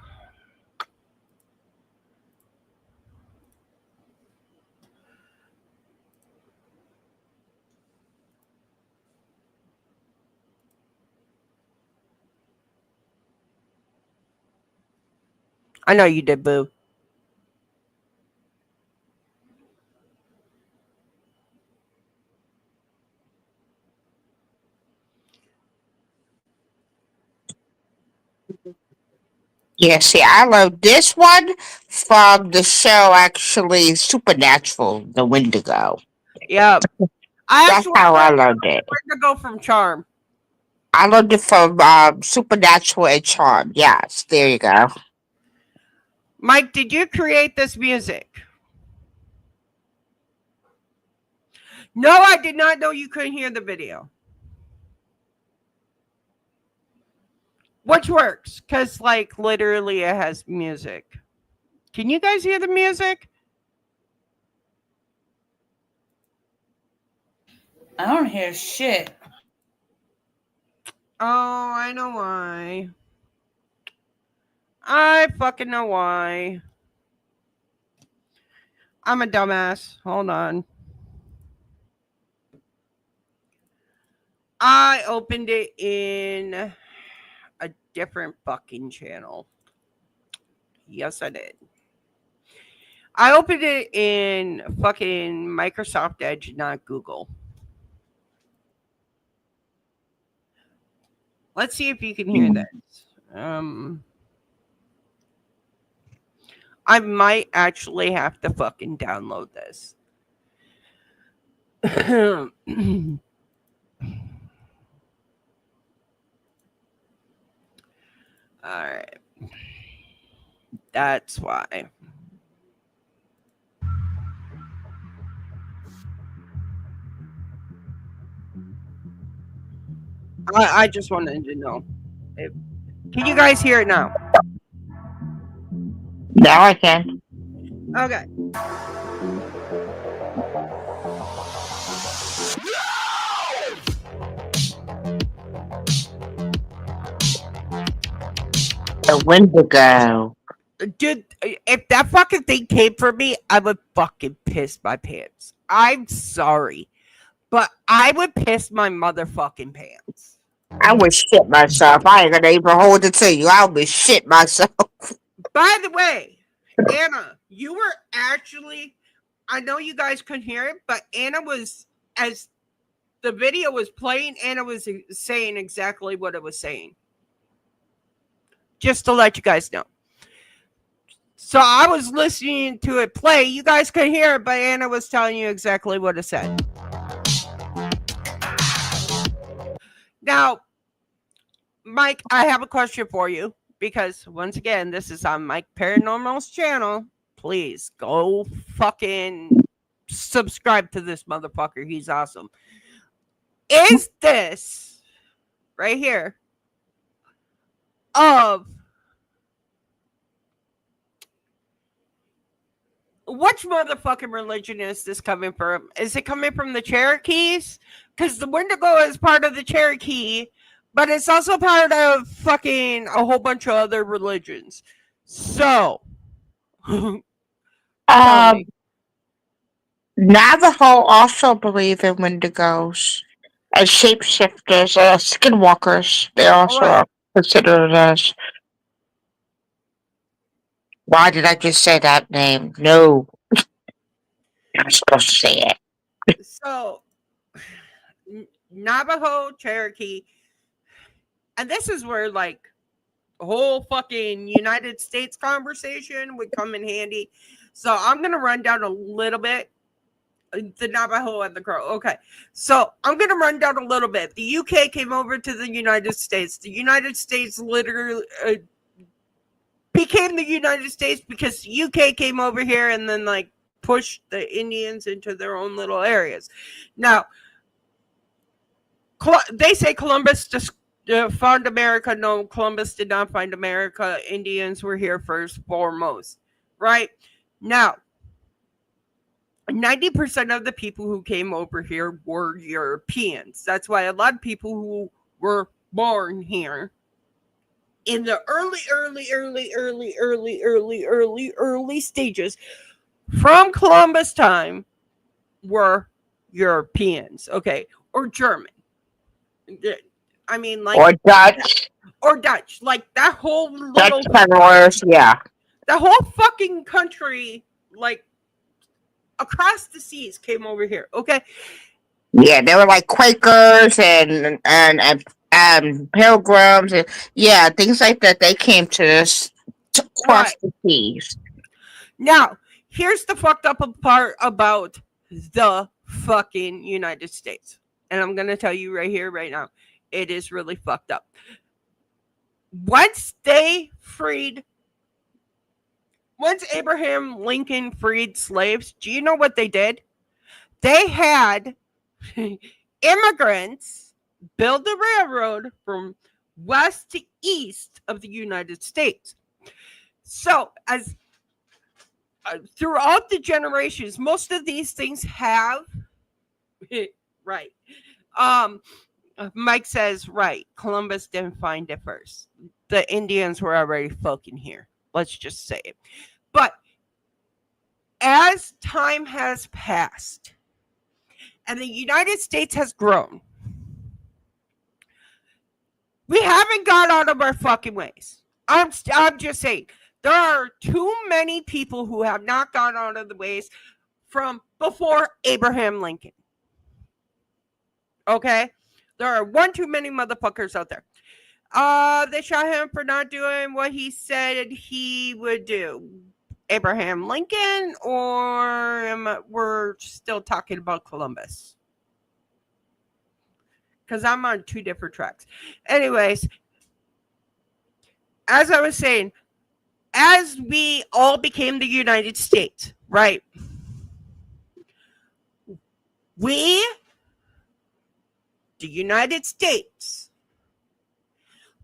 I know you did, boo. Yeah, see, I love this one from the show, actually, Supernatural, The Wendigo. Yeah. I That's actually how I learned loved it. Wendigo from Charm. I learned it from Supernatural and Charm. Yes, there you go. Mike, did you create this music? No, I did not know you couldn't hear the video. Which works, because, like, literally it has music. Can you guys hear the music? I don't hear shit. Oh, I know why. I fucking know why. I'm a dumbass. Hold on. I opened it in a different fucking channel. Yes, I did. I opened it in fucking Microsoft Edge, not Google. Let's see if you can hear this. I might actually have to fucking download this. All right. That's why. I just wanted to know. Can you guys hear it now? Now I can. Okay. The Wendigo. Dude, if that fucking thing came for me, I would fucking piss my pants. I'm sorry, but I would piss my motherfucking pants. I would shit myself. I ain't gonna even hold it to you. I would shit myself. By the way, Anna, you were actually, I know you guys couldn't hear it, but Anna was, as the video was playing, Anna was saying exactly what it was saying. Just to let you guys know. So I was listening to it play. You guys could hear it, but Anna was telling you exactly what it said. Now, Mike, I have a question for you because once again, this is on Mike Paranormal's channel. Please go fucking subscribe to this motherfucker. He's awesome. Is this right here of which motherfucking religion is this coming from? Is it coming from the Cherokees? Because the Wendigo is part of the Cherokee, but it's also part of fucking a whole bunch of other religions. So, tell Um, me. Navajo also believe in Wendigos. as shapeshifters, skinwalkers. They All also right. are considered as. Why did I just say that name? No, I'm supposed to say it. So Navajo, Cherokee, and this is where like the whole fucking United States conversation would come in handy. So I'm gonna run down a little bit the Navajo and the Crow. Okay, so I'm gonna run down a little bit. The UK came over to the United States. The United States literally became the United States because the UK came over here and then like pushed the Indians into their own little areas. Now, they say Columbus just found America. No, Columbus did not find America. Indians were here first, foremost. Right now, 90% of the people who came over here were Europeans. That's why a lot of people who were born here in the early stages from Columbus time were Europeans, okay, or German. I mean, like, Or Dutch. or Dutch, like that whole Dutch little, settlers, yeah. the whole fucking country, like across the seas, came over here. Okay, Yeah, they were like Quakers and pilgrims and yeah, things like that. They came to this to cross right the seas. now, here's the fucked up part about the fucking United States, and I'm gonna tell you right here, right now, it is really fucked up. Once Abraham Lincoln freed slaves, do you know what they did? They had immigrants build the railroad from west to east of the United States. So, as throughout the generations, most of these things have right. Um, Mike says right. Columbus didn't find it first. The Indians were already fucking here. Let's just say it. But as time has passed and the United States has grown, we haven't got out of our fucking ways. I'm just saying there are too many people who have not gone out of the ways from before Abraham Lincoln. Okay, there are one too many motherfuckers out there. They shot him for not doing what he said he would do. Abraham Lincoln, or we're still talking about Columbus? Because I'm on two different tracks. Anyways, as I was saying, as we all became the United States, right? The United States,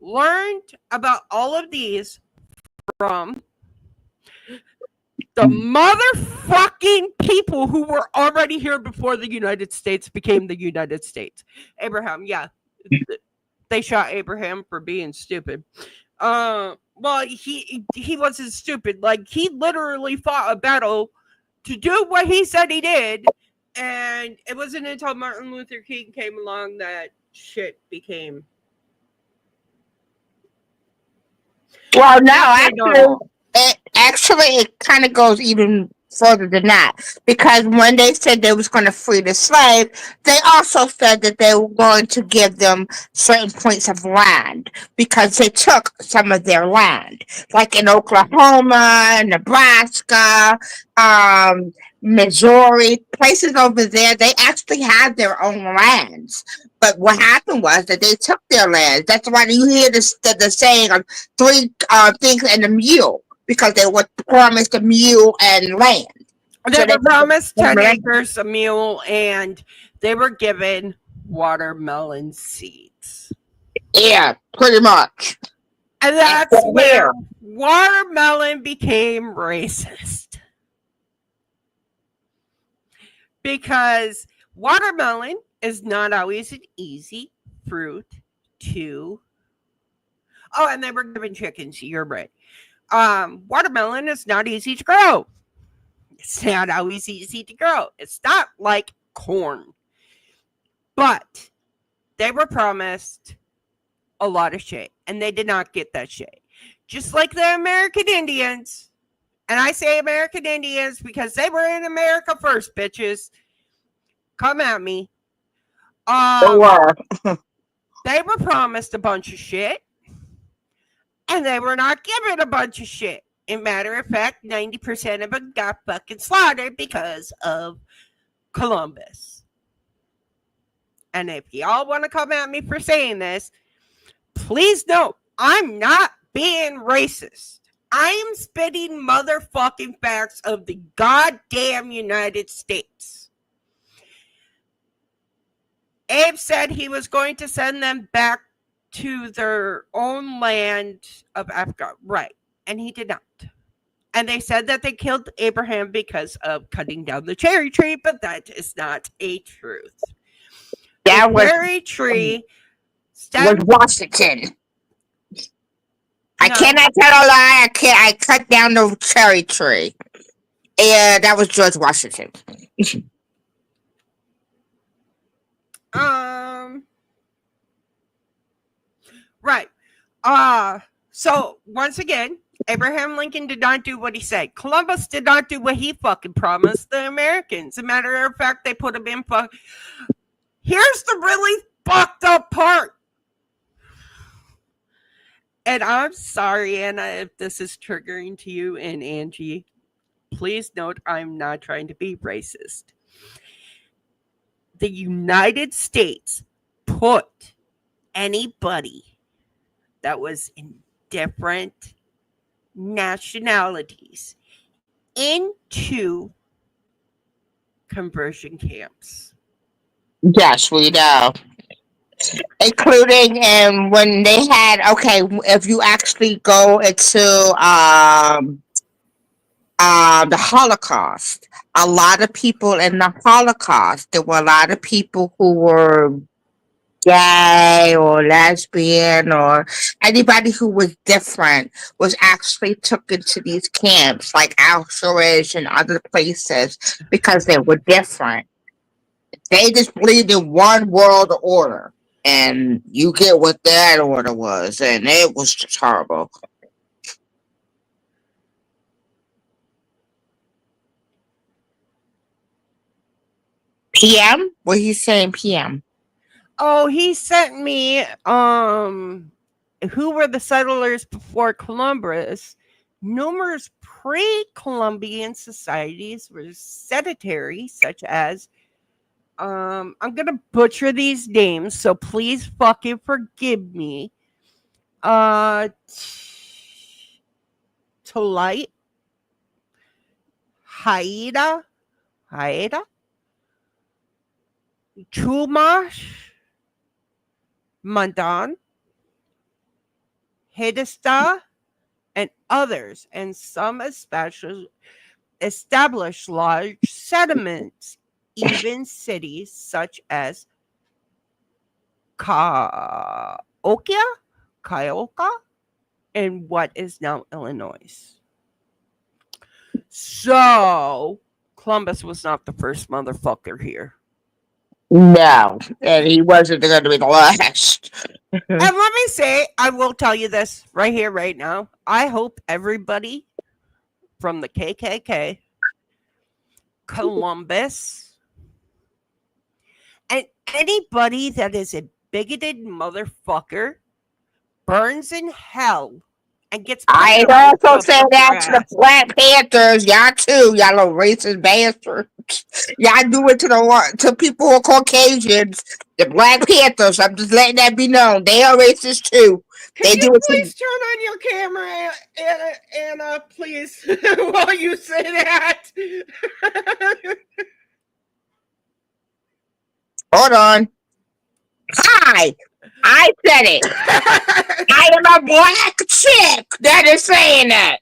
learned about all of these from the motherfucking people who were already here before the United States became the United States. Abraham, yeah. They shot Abraham for being stupid. Well, he wasn't stupid. Like, he literally fought a battle to do what he said he did, and it wasn't until Martin Luther King came along that shit became Well, no, normal. it kind of goes even further than that because when they said they was going to free the slave, they also said that they were going to give them certain points of land because they took some of their land, like in Oklahoma, Nebraska, Missouri, places over there. They actually had their own lands. But what happened was that they took their land. That's why you hear the saying of three things and a mule because they were promised a mule and land. They were promised 10 land. acres, a mule, and they were given watermelon seeds. Yeah, pretty much. And that's where watermelon became racist. Because watermelon is not always an easy fruit to. Oh, and they were given chickens. You're right. Watermelon is not easy to grow. It's not always easy to grow. It's not like corn. But They were promised a lot of shit, and they did not get that shit. Just like the American Indians, and I say American Indians because they were in America first, bitches. Come at me. They Um, were. they were promised a bunch of shit, and they were not given a bunch of shit. In matter of fact, 90% of them got fucking slaughtered because of Columbus. And if y'all want to come at me for saying this, please note, I'm not being racist. I am spitting motherfucking facts of the goddamn United States. Abe said he was going to send them back to their own land of Africa. Right. And he did not. And they said that they killed Abraham because of cutting down the cherry tree, but that is not a truth. That The was cherry tree was Washington. I No. cannot tell a lie. I cut down the cherry tree. Yeah, that was George Washington. Right. So once again, Abraham Lincoln did not do what he said. Columbus did not do what he fucking promised the Americans. As a matter of fact, they put him in Here's the really fucked up part. And I'm sorry, Anna, if this is triggering to you and Angie. Please note I'm not trying to be racist. The United States put anybody that was in different nationalities into conversion camps. Yes, we know. Including when they had if you actually go into the Holocaust, a lot of people in the Holocaust, there were a lot of people who were gay or lesbian or anybody who was different was actually took into these camps like Auschwitz and other places because they were different. They just believed in one world order, and you get what that order was, and it was just horrible. PM? What he's saying PM? Oh, he sent me who were the settlers before Columbus. Numerous pre-Columbian societies were sedentary, such as I'm gonna butcher these names, so please fucking forgive me. Tolite, Haida, Chumash, Mandan, Hedesta, and others, and some especially established large settlements, even cities such as Cahokia, and what is now Illinois. So Columbus was not the first motherfucker here. No, and he wasn't going to be the last. And let me say, I will tell you this right here, right now. I hope everybody from the KKK, Columbus, and anybody that is a bigoted motherfucker burns in hell and gets I also say that to the Black Panthers, y'all too, y'all little racist bastards. Y'all do it to people who are Caucasians. The Black Panthers, I'm just letting that be known. They are racist too. Can you please turn on your camera, Anna, please, while you say that? Hold on. Hi, I said it. I am a black chick that is saying that.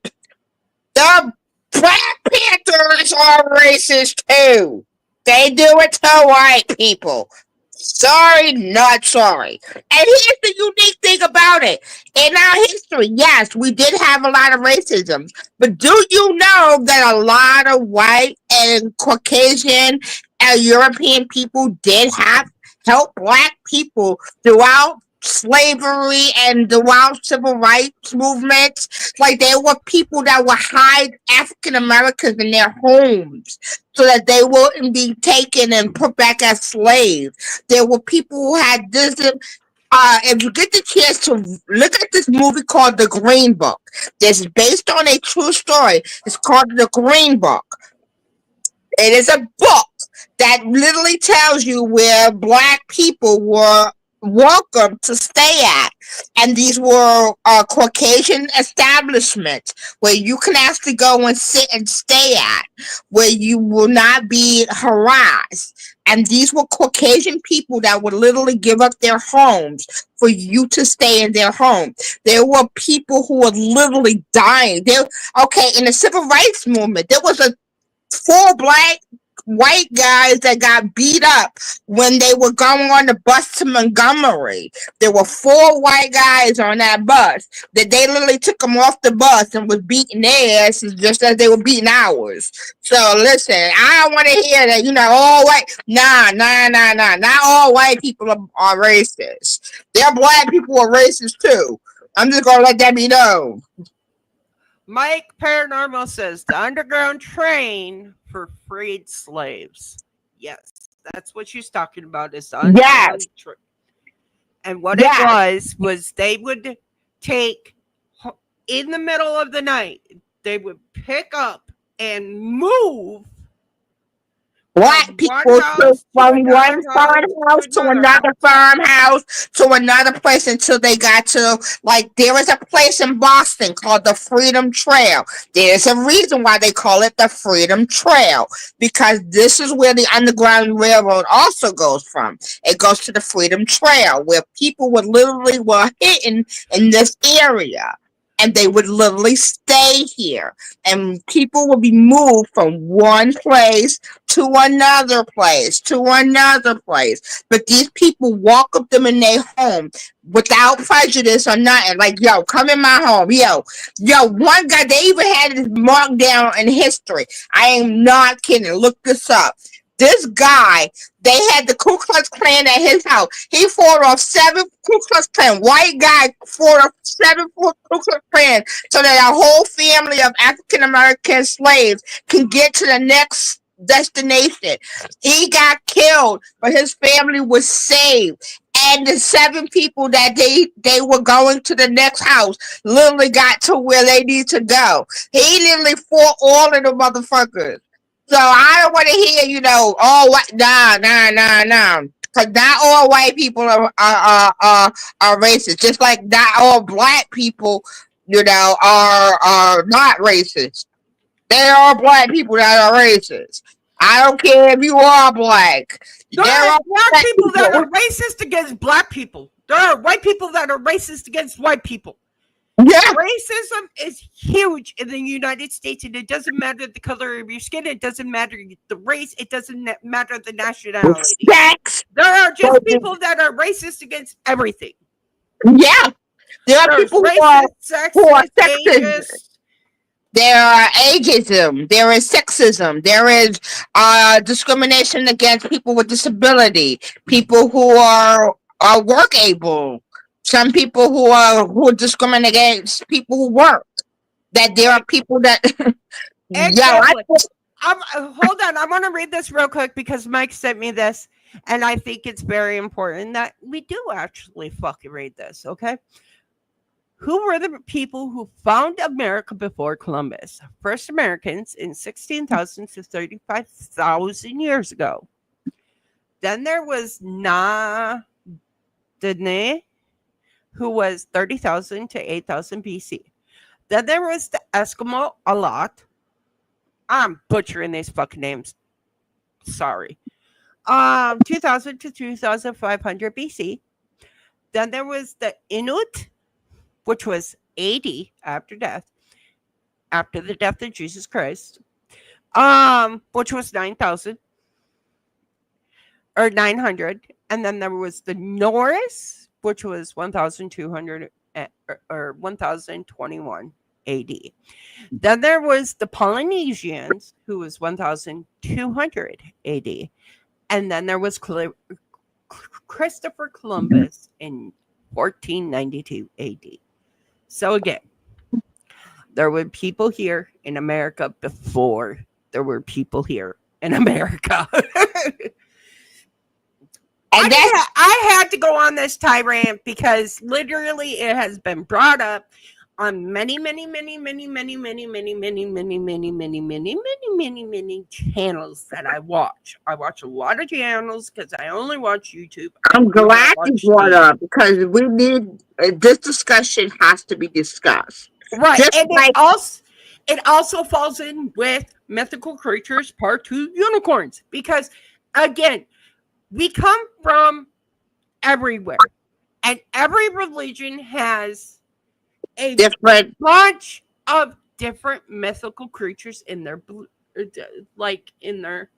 The Black Panthers are racist too. They do it to white people. Sorry, not sorry. And here's the unique thing about it. In our history, yes, we did have a lot of racism. But do you know that a lot of white and Caucasian and European people did have help black people throughout slavery and throughout civil rights movements. Like there were people that would hide African Americans in their homes so that they wouldn't be taken and put back as slaves. There were people who had this. If you get the chance to look at this movie called The Green Book, this is based on a true story. It's called The Green Book. It is a book that literally tells you where black people were welcome to stay at. And these were Caucasian establishments where you can actually go and sit and stay at, where you will not be harassed. And these were Caucasian people that would literally give up their homes for you to stay in their home. There were people who were literally dying. Okay, in the civil rights movement, there was a four black white guys that got beat up when they were going on the bus to Montgomery. There were four white guys on that bus that they literally took them off the bus and was beating their asses just as they were beating ours. So listen, I don't want to hear that, all white. Nah. Not all white people are racist. Their black people are racist too. I'm just gonna let that be known. Mike Paranormal says the Underground Train for freed slaves. Yes, that's what she's talking about. Is the Underground Train. And what it was they would take in the middle of the night. They would pick up and move black people from one farmhouse to another farmhouse to another place until they got to, like, there is a place in Boston called the Freedom Trail. There's a reason why they call it the Freedom Trail, because this is where the Underground Railroad also goes from. It goes to the Freedom Trail, where people were hidden in this area. And they would literally stay here. And people would be moved from one place to another place, to another place. But these people welcomed them in their home without prejudice or nothing. Like, yo, come in my home. Yo, one guy, they even had this marked down in history. I am not kidding. Look this up. This guy, they had the Ku Klux Klan at his house. He fought off 7 Ku Klux Klan. White guy fought off 7 Ku Klux Klan so that a whole family of African American slaves can get to the next destination. He got killed, but his family was saved. And the 7 people that they were going to the next house literally got to where they need to go. He literally fought all of the motherfuckers. So I don't want to hear, all white. Nah. Because not all white people are racist. Just like not all black people, are not racist. There are black people that are racist. I don't care if you are black. There are black people that are racist against black people. There are white people that are racist against white people. Yeah. Racism is huge in the United States, and it doesn't matter the color of your skin. It doesn't matter the race. It doesn't matter the nationality. Sex. There are just people that are racist against everything. Yeah. There are people who are sexist. There are ageism. There is sexism. There is discrimination against people with disability. People who are work able. Some people who discriminate against people who work. That there are people that. Exactly. Hold on. I want to read this real quick because Mike sent me this, and I think it's very important that we do actually fucking read this. Okay. Who were the people who found America before Columbus? First Americans in 16,000 to 35,000 years ago. Then there was Dene, who was 30,000 to 8,000 BC. Then there was the Eskimo Alot. I'm butchering these fucking names. Sorry. 2,000 to 2,500 BC. Then there was the Inuit, which was 80 after the death of Jesus Christ, which was 9,000 or 900. And then there was the Norse, which was 1,200 or 1,021 AD. Then there was the Polynesians, who was 1,200 AD. And then there was Christopher Columbus in 1492 AD. So again, there were people here in America before there were people here in America. And that's I had to go on this tirade because literally it has been brought up on many channels that I watch. I watch a lot of channels because I only watch YouTube. I I'm do not glad you watch brought TV. up because we need this discussion has to be discussed. Right, Just and like it also falls in with mythical creatures part 2 unicorns because again, we come from everywhere. And every religion has a different bunch of different mythical creatures in their like in their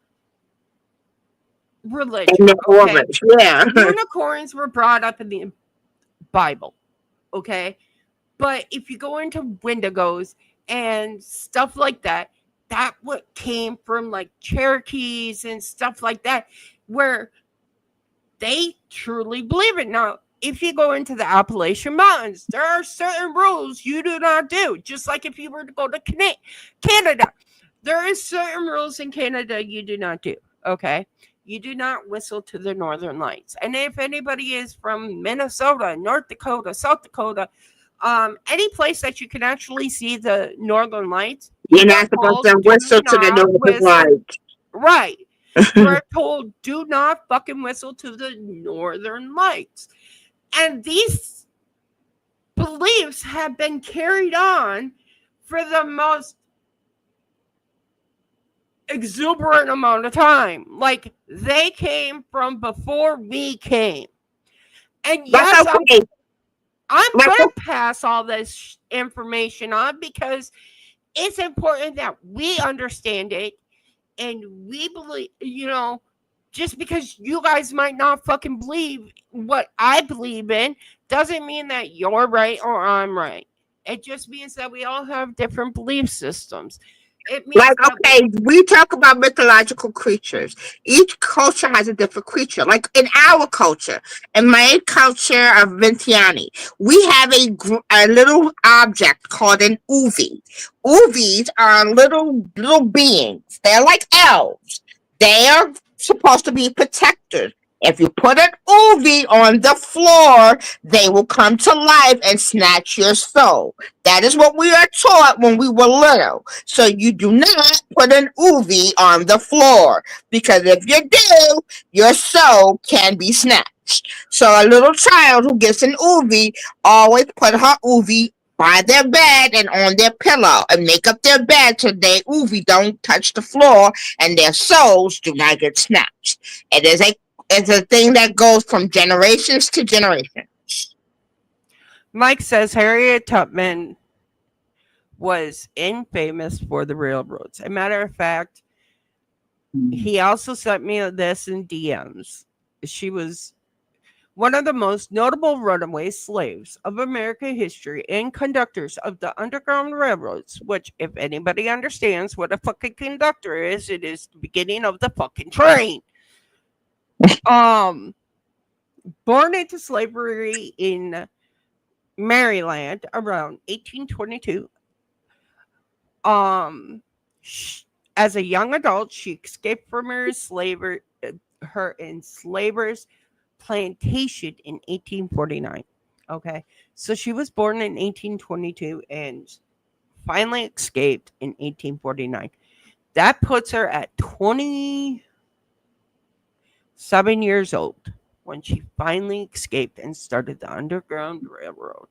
religion. in the Okay, orbits. Yeah. unicorns were brought up in the Bible. Okay, but if you go into Wendigos and stuff like that, that what came from like Cherokees and stuff like that, where they truly believe it. Now, if you go into the Appalachian Mountains, there are certain rules you do not do. Just like if you were to go to Canada, there is certain rules in Canada you do not do. Okay, you do not whistle to the Northern Lights. And if anybody is from Minnesota, North Dakota, South Dakota, any place that you can actually see the Northern Lights, You're you are not supposed told to do whistle to the not northern whistle. lights. Right. You are told do not fucking whistle to the Northern Lights. And these beliefs have been carried on for the most exuberant amount of time. Like they came from before we came. And yes, That's okay. I'm That's going to pass all this information on because it's important that we understand it and we believe, just because you guys might not fucking believe what I believe in doesn't mean that you're right or I'm right. It just means that we all have different belief systems. It means like that okay, we talk about mythological creatures. Each culture has a different creature. Like in our culture, in my culture of Vintiani, we have a little object called an uvi. Uvis are little beings. They're like elves. They are supposed to be protectors. If you put an uvi on the floor, they will come to life and snatch your soul. That is what we are taught when we were little. So you do not put an uvi on the floor because if you do, your soul can be snatched. So a little child who gets an uvi always put her uvi by their bed and on their pillow and make up their bed so their uvi don't touch the floor and their souls do not get snatched. It's a thing that goes from generations to generations. Mike says Harriet Tubman was infamous for the railroads. A matter of fact, he also sent me this in DMs. She was one of the most notable runaway slaves of American history and conductors of the Underground Railroads, which, if anybody understands what a fucking conductor is, it is the beginning of the fucking train. Born into slavery in Maryland around 1822. As a young adult, she escaped from her enslaver's plantation in 1849. Okay, so she was born in 1822 and finally escaped in 1849. That puts her at 27 years old when she finally escaped and started the Underground Railroad.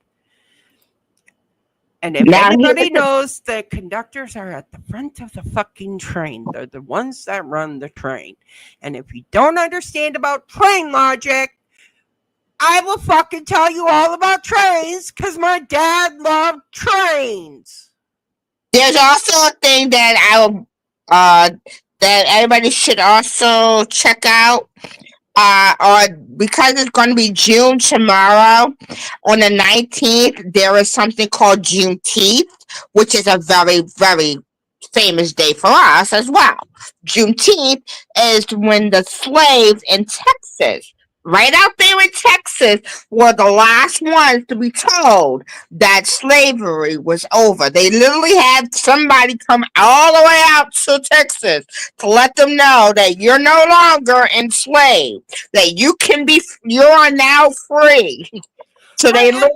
And if Now anybody knows, the conductors are at the front of the fucking train. They're the ones that run the train. And if you don't understand about train logic, I will fucking tell you all about trains because my dad loved trains. there's also a thing uh that everybody should also check out. Or because it's going to be June tomorrow, on the 19th, there is something called Juneteenth, which is a very, very famous day for us as well. Juneteenth is when the slaves in Texas right out there in Texas, were the last ones to be told that slavery was over. They literally had somebody come all the way out to Texas to let them know that you're no longer enslaved, that you are now free. So they I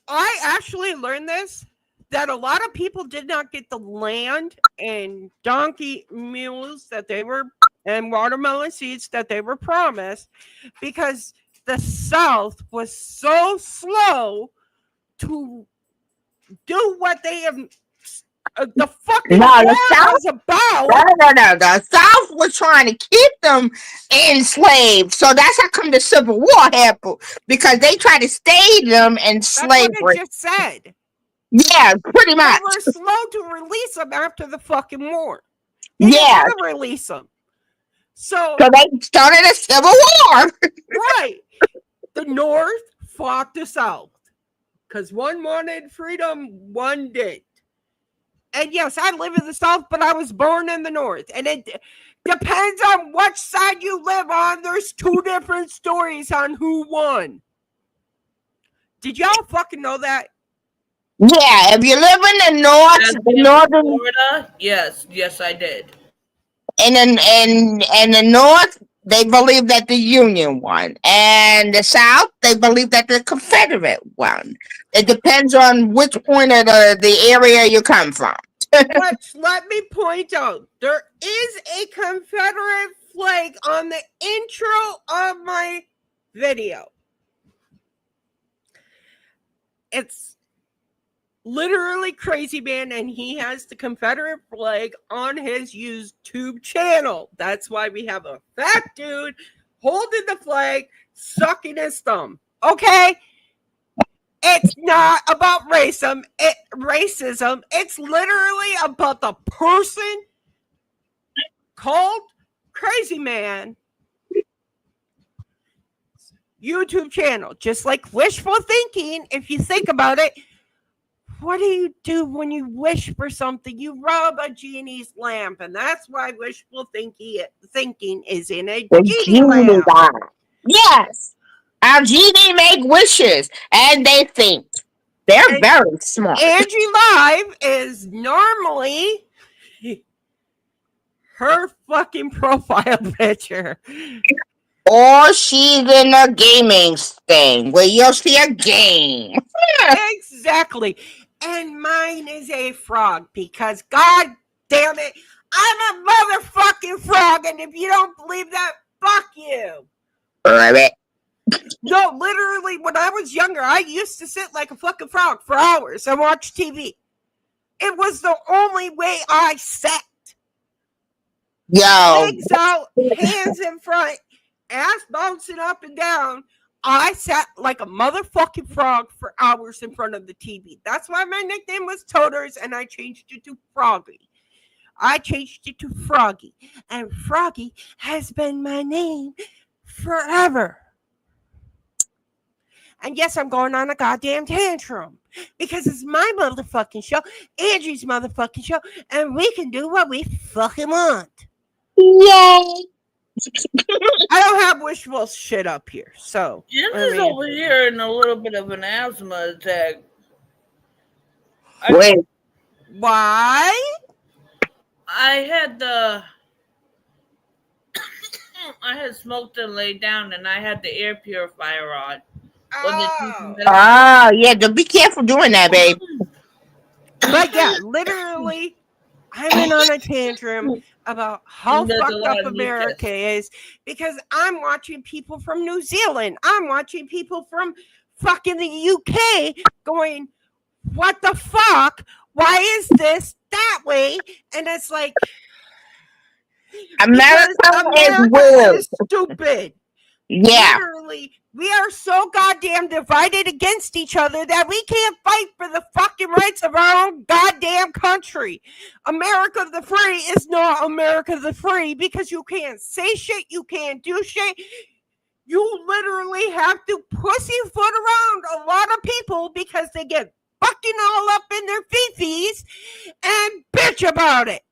I actually learned this that a lot of people did not get the land and donkey mules that they were and watermelon seeds that they were promised because the South was so slow to do what they have. The fucking no, war the South. was about. No. The South was trying to keep them enslaved. So that's how come the Civil War happened. Because they tried to stay them in That's what I slavery. just said. Yeah, pretty They much. were slow to release them after the fucking war. They didn't Yeah. want to release them. So So they started a Civil War. right. The North fought the South because one wanted freedom, one did. And yes, I live in the South, but I was born in the North. And it depends on which side you live on. There's two different stories on who won. Did y'all fucking know that? Yeah, if you live in the north, As the in northern Florida, yes, I did. and the north, they believe that the Union won, and the South, they believe that the Confederate won. It depends on which point of the area you come from. Which, let me point out, there is a Confederate flag on the intro of my video. It's literally Crazy Man, and he has the Confederate flag on his YouTube channel. That's why we have a fat dude holding the flag, sucking his thumb. Okay? It's not about racism. It's literally about the person called Crazy Man YouTube channel. Just like wishful thinking, if you think about it, what do you do when you wish for something? You rub a genie's lamp, and that's why wishful thinking is in a The genie genie lamp. guy. Yes, our genie make wishes, and they think they're And very smart. Angie Live is normally her fucking profile picture. Or she's in a gaming thing where you'll see a game. Exactly. And mine is a frog because, god damn it, I'm a motherfucking frog. And if you don't believe that, fuck you. Rabbit. No, literally, when I was younger, I used to sit like a fucking frog for hours and watch TV. It was the only way I sat. Yo, Legs out, hands in front, ass bouncing up and down. I sat like a motherfucking frog for hours in front of the TV. That's why my nickname was Toters, and I changed it to Froggy. I changed it to Froggy. And Froggy has been my name forever. And yes, I'm going on a goddamn tantrum because it's my motherfucking show, Angie's motherfucking show, and we can do what we fucking want. yay. I don't have wishful shit up here, so. Angie's over here in a little bit of an asthma attack. Wait, Why? I had smoked and laid down, and I had the air purifier on. Oh. yeah, be careful doing that, babe. But yeah, literally, I went on a tantrum about how There's a fucked lot up of America is because I'm watching people from New Zealand. I'm watching people from fucking the UK going, what the fuck? Why is this that way? And it's like, America is America weird. is stupid. Yeah, Literally, we are so goddamn divided against each other that we can't fight for the fucking rights of our own goddamn country. America the Free is not America the Free because you can't say shit, you can't do shit. You literally have to pussyfoot around a lot of people because they get fucking all up in their fifis and bitch about it.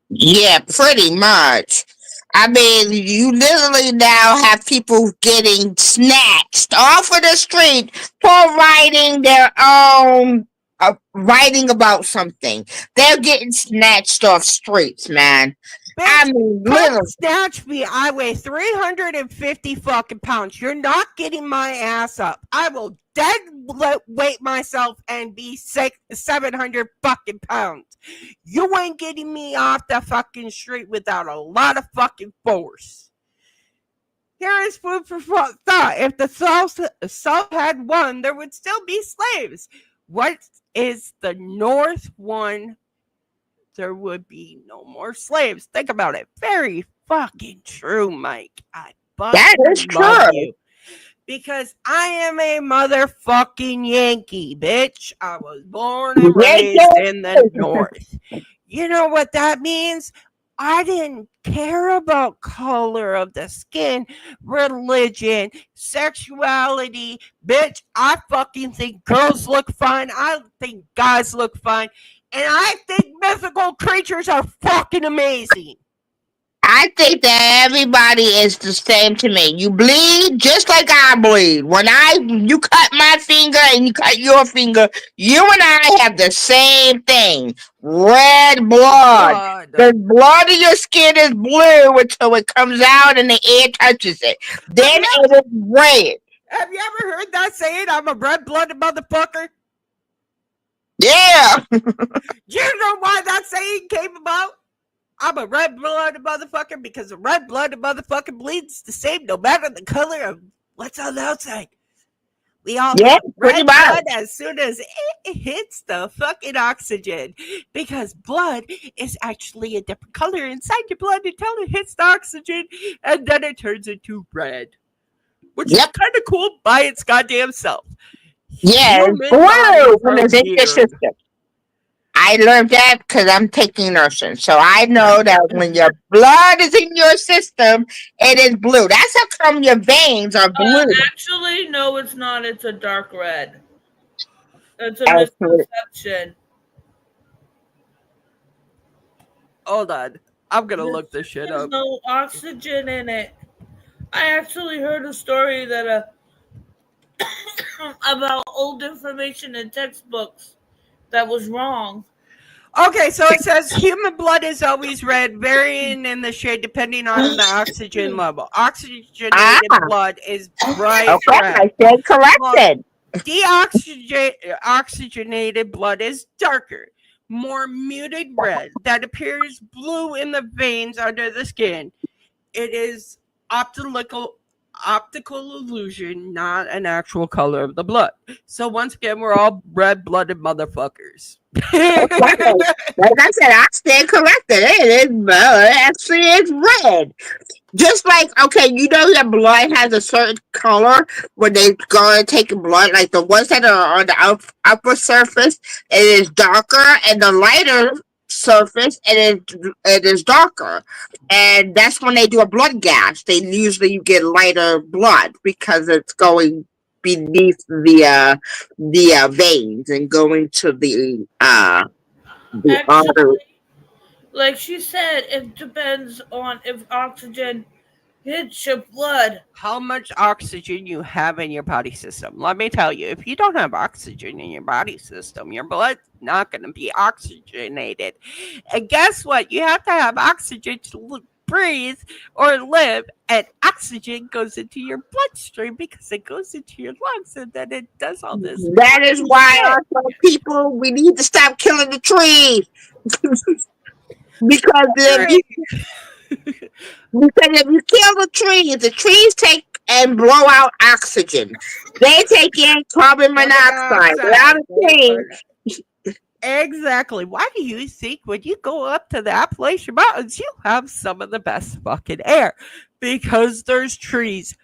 yeah, pretty much. I mean, you literally now have people getting snatched off of the street for writing their own, writing about something. They're getting snatched off streets, man. I Bitch, mean, come literally. snatch me. I weigh 350 fucking pounds. You're not getting my ass up. I will dead weight myself and be 700 fucking pounds. You ain't getting me off the fucking street without a lot of fucking force. Here is food for thought. If the South had won, there would still be slaves. What is the North won? There would be no more slaves. Think about it. Very fucking true, Mike. I That fucking is love true. you. Because I am a motherfucking Yankee, bitch. I was born and Yeah, raised in the North. You know what that means? I didn't care about color of the skin, religion, sexuality. Bitch, I fucking think girls look fine. I think guys look fine. And I think mythical creatures are fucking amazing. I think that everybody is the same to me. You bleed just like I bleed. You cut my finger and you cut your finger, you and I have the same thing. Red blood. Blood. The blood of your skin is blue until it comes out and the air touches it. Then it is red. Have you ever heard that saying, I'm a red-blooded motherfucker? Yeah. Do you know why that saying came about? I'm a red-blooded motherfucker because a red-blooded motherfucker bleeds the same no matter the color of what's on the outside. We all Yeah, have pretty red much. blood as soon as it hits the fucking oxygen. Because blood is actually a different color inside your blood until it hits the oxygen and then it turns into red. Which is Yep. kind of cool by its goddamn self. Yeah, it's Human blue bodies when are it's in your weird. system. I learned that because I'm taking nursing. So I know that when your blood is in your system, it is blue. That's how come your veins are blue. Actually, no, it's not. It's a dark red. It's a Absolutely. misconception. Hold on. I'm gonna look this shit There's up. no oxygen in it. I actually heard a story that about old information in textbooks that was wrong. Okay, so it says human blood is always red, varying in the shade depending on the oxygen level. Oxygenated Ah, blood is bright okay. red. I stand corrected. Deoxygenated blood is darker, more muted red that appears blue in the veins under the skin. It is optical illusion, not an actual color of the blood. So once again, we're all red-blooded motherfuckers. Okay. Like I said, I stand corrected. It is actually it's red. Just like, okay, you know that blood has a certain color when they go and take blood, like the ones that are on the upper surface, it is darker, and the lighter surface, it is darker. And that's when they do a blood gas. They usually you get lighter blood because it's going beneath the veins and going to the artery. Actually, like she said, it depends on if oxygen hits your blood. How much oxygen you have in your body system. Let me tell you, if you don't have oxygen in your body system, your blood's not going to be oxygenated. And guess what? You have to have oxygen to breathe or live, and oxygen goes into your bloodstream because it goes into your lungs, and then it does all this. That is why I tell people we need to stop killing the trees. because if you Because if you kill the trees take and blow out oxygen. They take in carbon monoxide. Without a tree, Exactly. Why do you think when you go up to the Appalachian Mountains, you have some of the best fucking air? Because there's trees.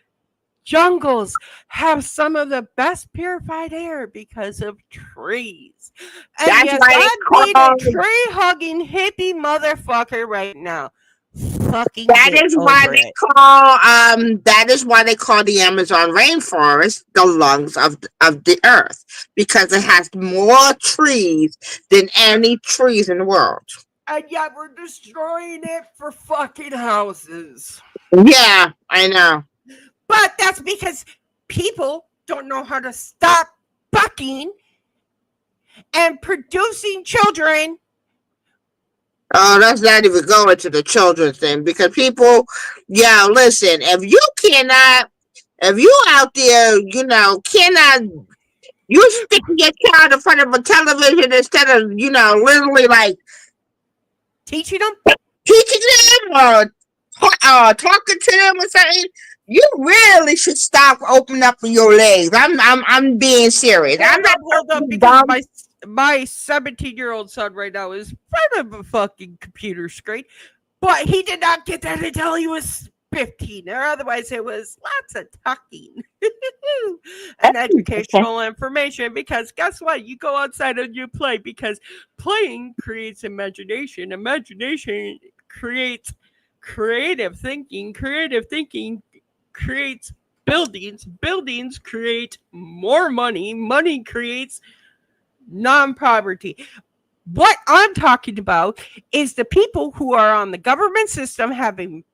Jungles have some of the best purified air because of trees. And that's yes, why I they need call a tree hugging hippie motherfucker right now. Fucking that get is why over they it. call the Amazon rainforest the lungs of the earth because it has more trees than any trees in the world. and yet we're destroying it for fucking houses. Yeah, I know. But that's because people don't know how to stop fucking and producing children. Oh, let's not even go into the children's thing because people, yeah, listen, if you out there, cannot, you sticking your child in front of a television instead of, literally like Teaching them. teaching them or talking to them or something, you really should stop opening up your legs. I'm being serious. I'm not Hold up, talking because dumb. my 17-year-old son right now is in front of a fucking computer screen, but he did not get that until he was 15, or otherwise it was lots of talking and educational information. Because guess what? You go outside and you play, because playing creates imagination. Imagination creates creative thinking. Creative thinking creates buildings. Buildings create more money. Money creates non-poverty. What I'm talking about is the people who are on the government system having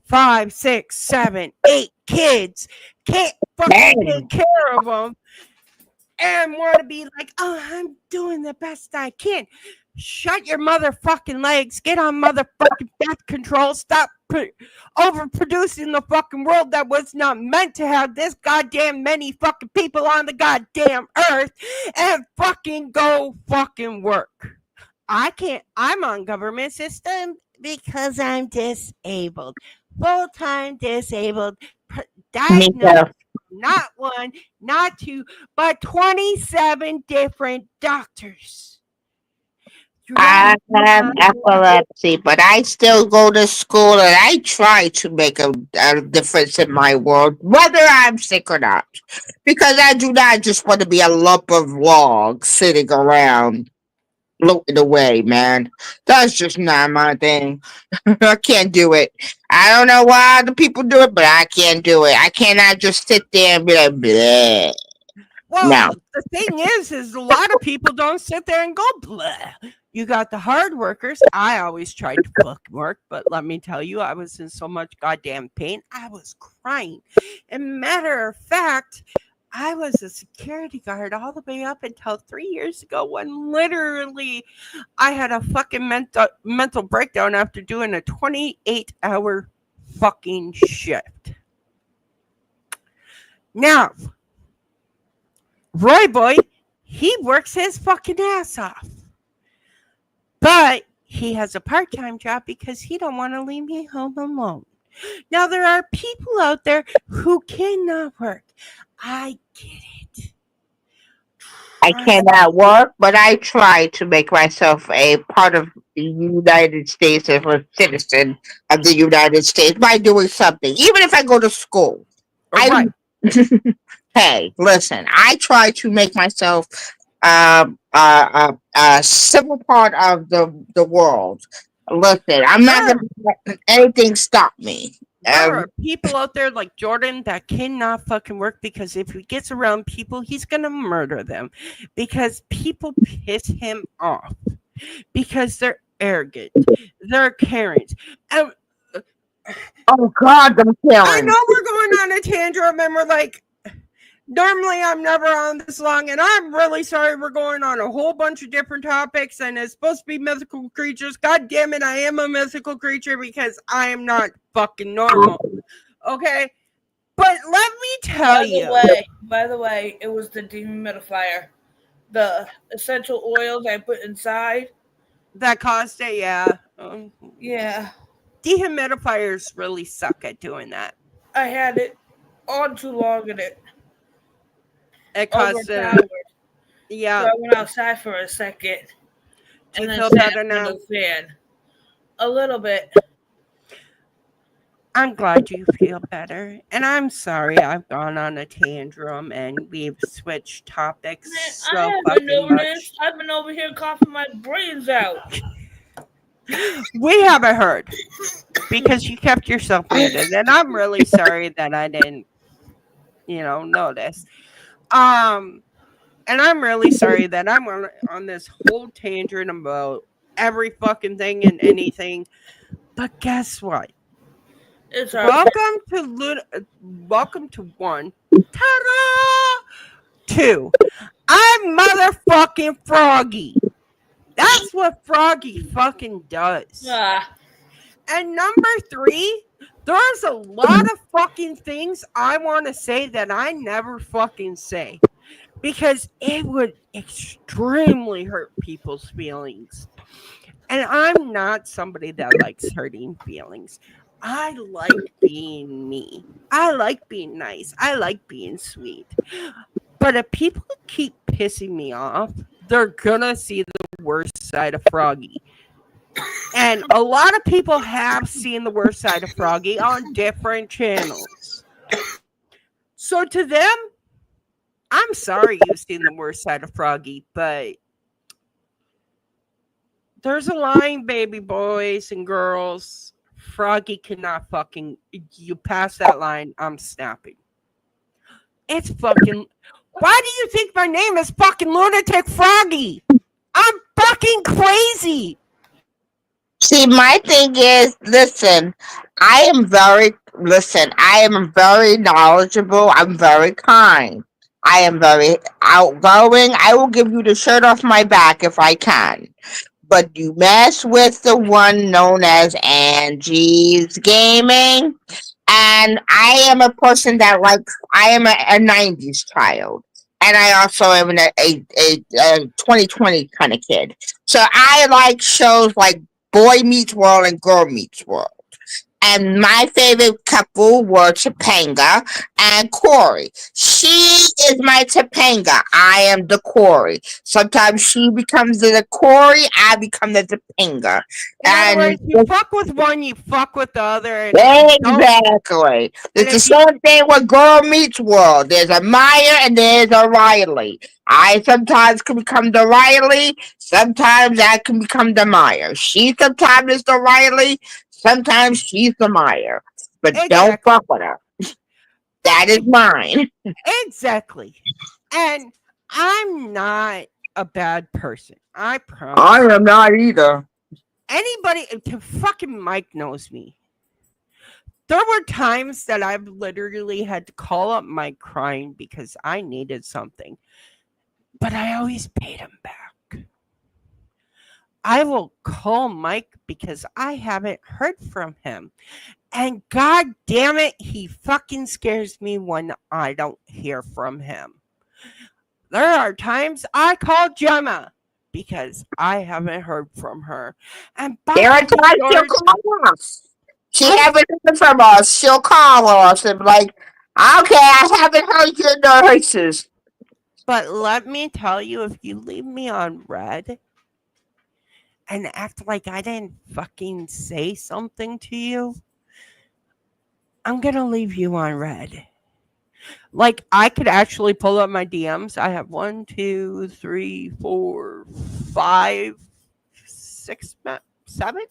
5, 6, 7, 8 kids, can't fucking take Dang. care of them, and want to be like, oh, I'm doing the best I can. Shut your motherfucking legs. Get on motherfucking birth control. Stop overproducing the fucking world that was not meant to have this goddamn many fucking people on the goddamn earth, and fucking go fucking work. I can't. I'm on government system because I'm disabled. Full-time disabled. Me Diagnosed too. not one, not two, but 27 different doctors. I have epilepsy, but I still go to school and I try to make a difference in my world, whether I'm sick or not. Because I do not just want to be a lump of log sitting around floating away, man. That's just not my thing. I can't do it. I don't know why other people do it, but I can't do it. I cannot just sit there and be like, bleh. No. Well, the thing is a lot of people don't sit there and go blah. You got the hard workers. I always tried to fucking work, but let me tell you, I was in so much goddamn pain. I was crying. And matter of fact, I was a security guard all the way up until 3 years ago, when literally I had a fucking mental breakdown after doing a 28-hour fucking shift. Now, Roy Boy, he works his fucking ass off. But he has a part-time job because he don't want to leave me home alone. Now, there are people out there who cannot work. I get it. I cannot work, but I try to make myself a part of the United States as a citizen of the United States by doing something. Even if I go to school, I Right. hey, listen, I try to make myself a civil part of the world. Listen, I'm not There, gonna let anything stop me. there are people out there like Jordan that cannot fucking work, because if he gets around people, he's going to murder them, because people piss him off, because they're arrogant, they're Karens. And Oh God, I'm I killing. know we're going on a tantrum and we're like, normally I'm never on this long, and I'm really sorry we're going on a whole bunch of different topics, and it's supposed to be mythical creatures. God damn it, I am a mythical creature because I am not fucking normal. Okay? But let me tell you. By the way, it was the dehumidifier. The essential oils I put inside. That caused it, yeah. Yeah, Dehumidifiers really suck at doing that. I had it on too long and it It caused it. overpowered. So Yeah. I went outside for a second Do and you then feel sat better in now? the fan. A little bit. I'm glad you feel better. And I'm sorry I've gone on a tantrum and we've switched topics Man, I so haven't fucking much. noticed. I've been over here coughing my brains out. We haven't heard because you kept yourself muted. And I'm really sorry that I didn't, notice. And I'm really sorry that I'm on this whole tangent about every fucking thing and anything. But guess what? It's our Welcome to one. Ta-da! Two. I'm motherfucking Froggy. That's what Froggy fucking does. ah, And number three, there's a lot of fucking things I want to say that I never fucking say because it would extremely hurt people's feelings. And I'm not somebody that likes hurting feelings. I like being me. I like being nice. I like being sweet. But if people keep pissing me off, they're gonna see the worst side of Froggy. And a lot of people have seen the worst side of Froggy on different channels. So to them, I'm sorry you've seen the worst side of Froggy, but there's a line, baby boys and girls. Froggy cannot fucking. You pass that line, I'm snapping. It's fucking. Why do you think my name is fucking Lunatic Froggy? I'm fucking crazy. See, my thing is, listen, I am very knowledgeable. I'm very kind. I am very outgoing. I will give you the shirt off my back if I can. But you mess with the one known as Angie's Gaming, and I am a person that likes. I am a '90s child, and I also am a 2020 kind of kid. So I like shows like Boy Meets World and Girl Meets World. And my favorite couple were Topanga and Corey. She is my Topanga. I am the Corey. Sometimes she becomes the Corey, I become the Topanga. In other And words, you fuck with one, you fuck with the other, and exactly. It's the if you same thing with Girl Meets World. There's a Maya and there's a Riley. I sometimes can become the Riley. Sometimes I can become the Maya. She sometimes is the Riley. Sometimes she's the Maya. But don't exactly, fuck with her. That is mine. exactly, and I'm not a bad person. I I promise you. am not either. Anybody, fucking Mike knows me. There were times that I've literally had to call up Mike crying because I needed something, but I always paid him back. I will call Mike because I haven't heard from him. And god damn it, he fucking scares me when I don't hear from him. There are times I call Gemma because I haven't heard from her. And by There are golly, times she'll George, call us. She I haven't heard from us. She'll call us and be like, okay, I haven't heard your noises. but let me tell you, if you leave me on red and act like I didn't fucking say something to you, I'm gonna leave you on red. Like I could actually pull up my DMs. I have one, two, three, four, five, six, seven,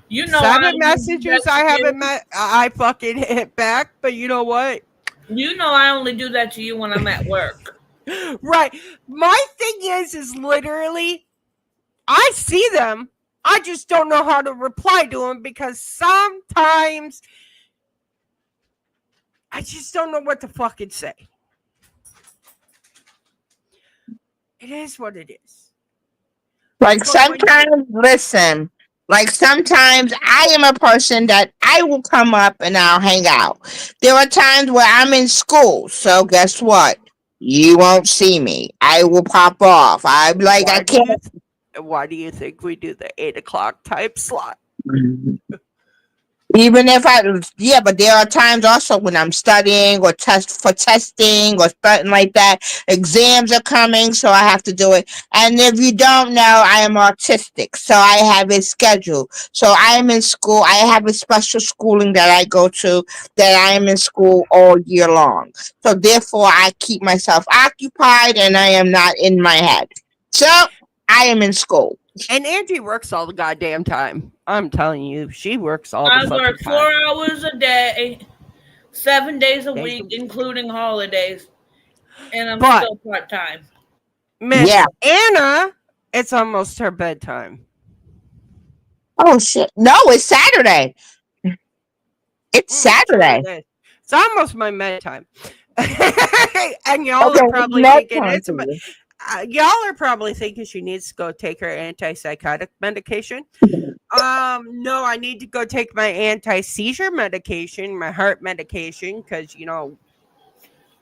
you know I seven only do messages that I to haven't you. met. I fucking hit back. But you know what? You know I only do that to you when I'm at work. Right. My thing is literally I see them. I just don't know how to reply to them because sometimes I just don't know what to fucking say. It is what it is. Like But when you sometimes, listen, like sometimes I am a person that I will come up and I'll hang out. There are times where I'm in school, so guess what? You won't see me. I will pop off. I'm like, I why do can't. you why do you think we do the 8 o'clock type slot? Even if I, yeah, but there are times also when I'm studying or testing or something like that. Exams are coming, so I have to do it. And if you don't know, I am autistic, so I have a schedule. So I am in school. I have a special schooling that I go to that I am in school all year long. So therefore, I keep myself occupied and I am not in my head. So I am in school. And Angie works all the goddamn time. I'm telling you, she works all the I fucking work time. 4 hours a day, 7 days a Days a week, week. including holidays, and I'm But still part time. Miss Yeah. Anna It's almost her bedtime. Oh shit! No, it's Saturday. It's Sure Saturday. it is. It's almost my med time. And y'all Okay, are it's probably nap thinking time it's for you. y'all are probably thinking she needs to go take her antipsychotic medication. No, I need to go take my anti-seizure medication, my heart medication, because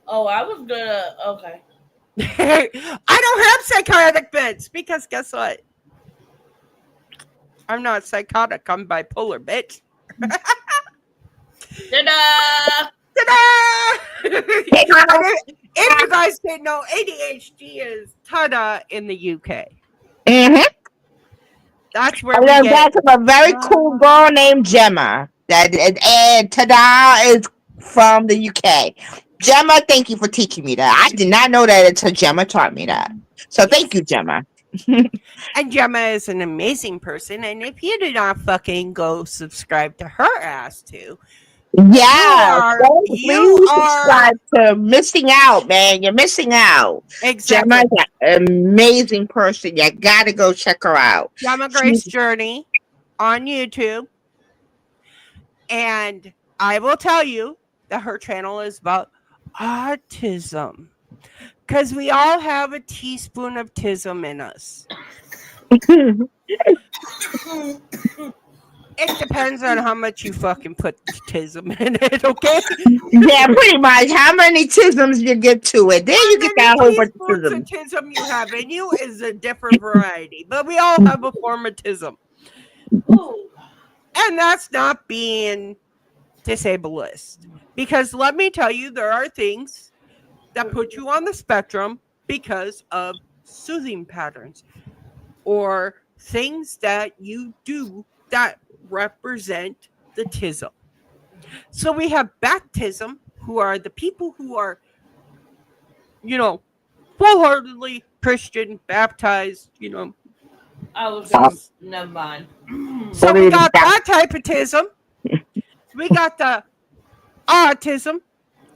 Oh, I was gonna. Okay. I don't have psychotic meds because guess what? I'm not psychotic. I'm bipolar, bitch. Ta-da! Ta-da! If you guys didn't know, ADHD is tada in the UK. Mm-hmm. That's where And we then get that's from a very cool ta-da. girl named Gemma. And Tada is from the UK. Gemma, thank you for teaching me that. I did not know that until Gemma taught me that. So thank Yes. you, Gemma. And Gemma is an amazing person. And if you did not fucking go subscribe to her ass too, you Yeah, are so you please are subscribe to Missing Out, man. You're missing out. Gemma exactly is an amazing person. You gotta go check her out. Gemma She's Grace Journey on YouTube. And I will tell you that her channel is about autism. Because we all have a teaspoon of tism in us. It depends on how much you fucking put tism in it, okay? yeah, pretty much. How many tisms you get to it? Then How you get many that whole bunch of teaspoons of tisms. tism you have in you is a different variety, but we all have a form of tism. Ooh. And that's not being disableist. Because let me tell you, there are things that put you on the spectrum because of soothing patterns or things that you do that represent the tism. So we have baptism, who are the people who are, you know, wholeheartedly Christian, baptized, I was Uh, gonna. Never mind. So we got that type of tism. We got the autism,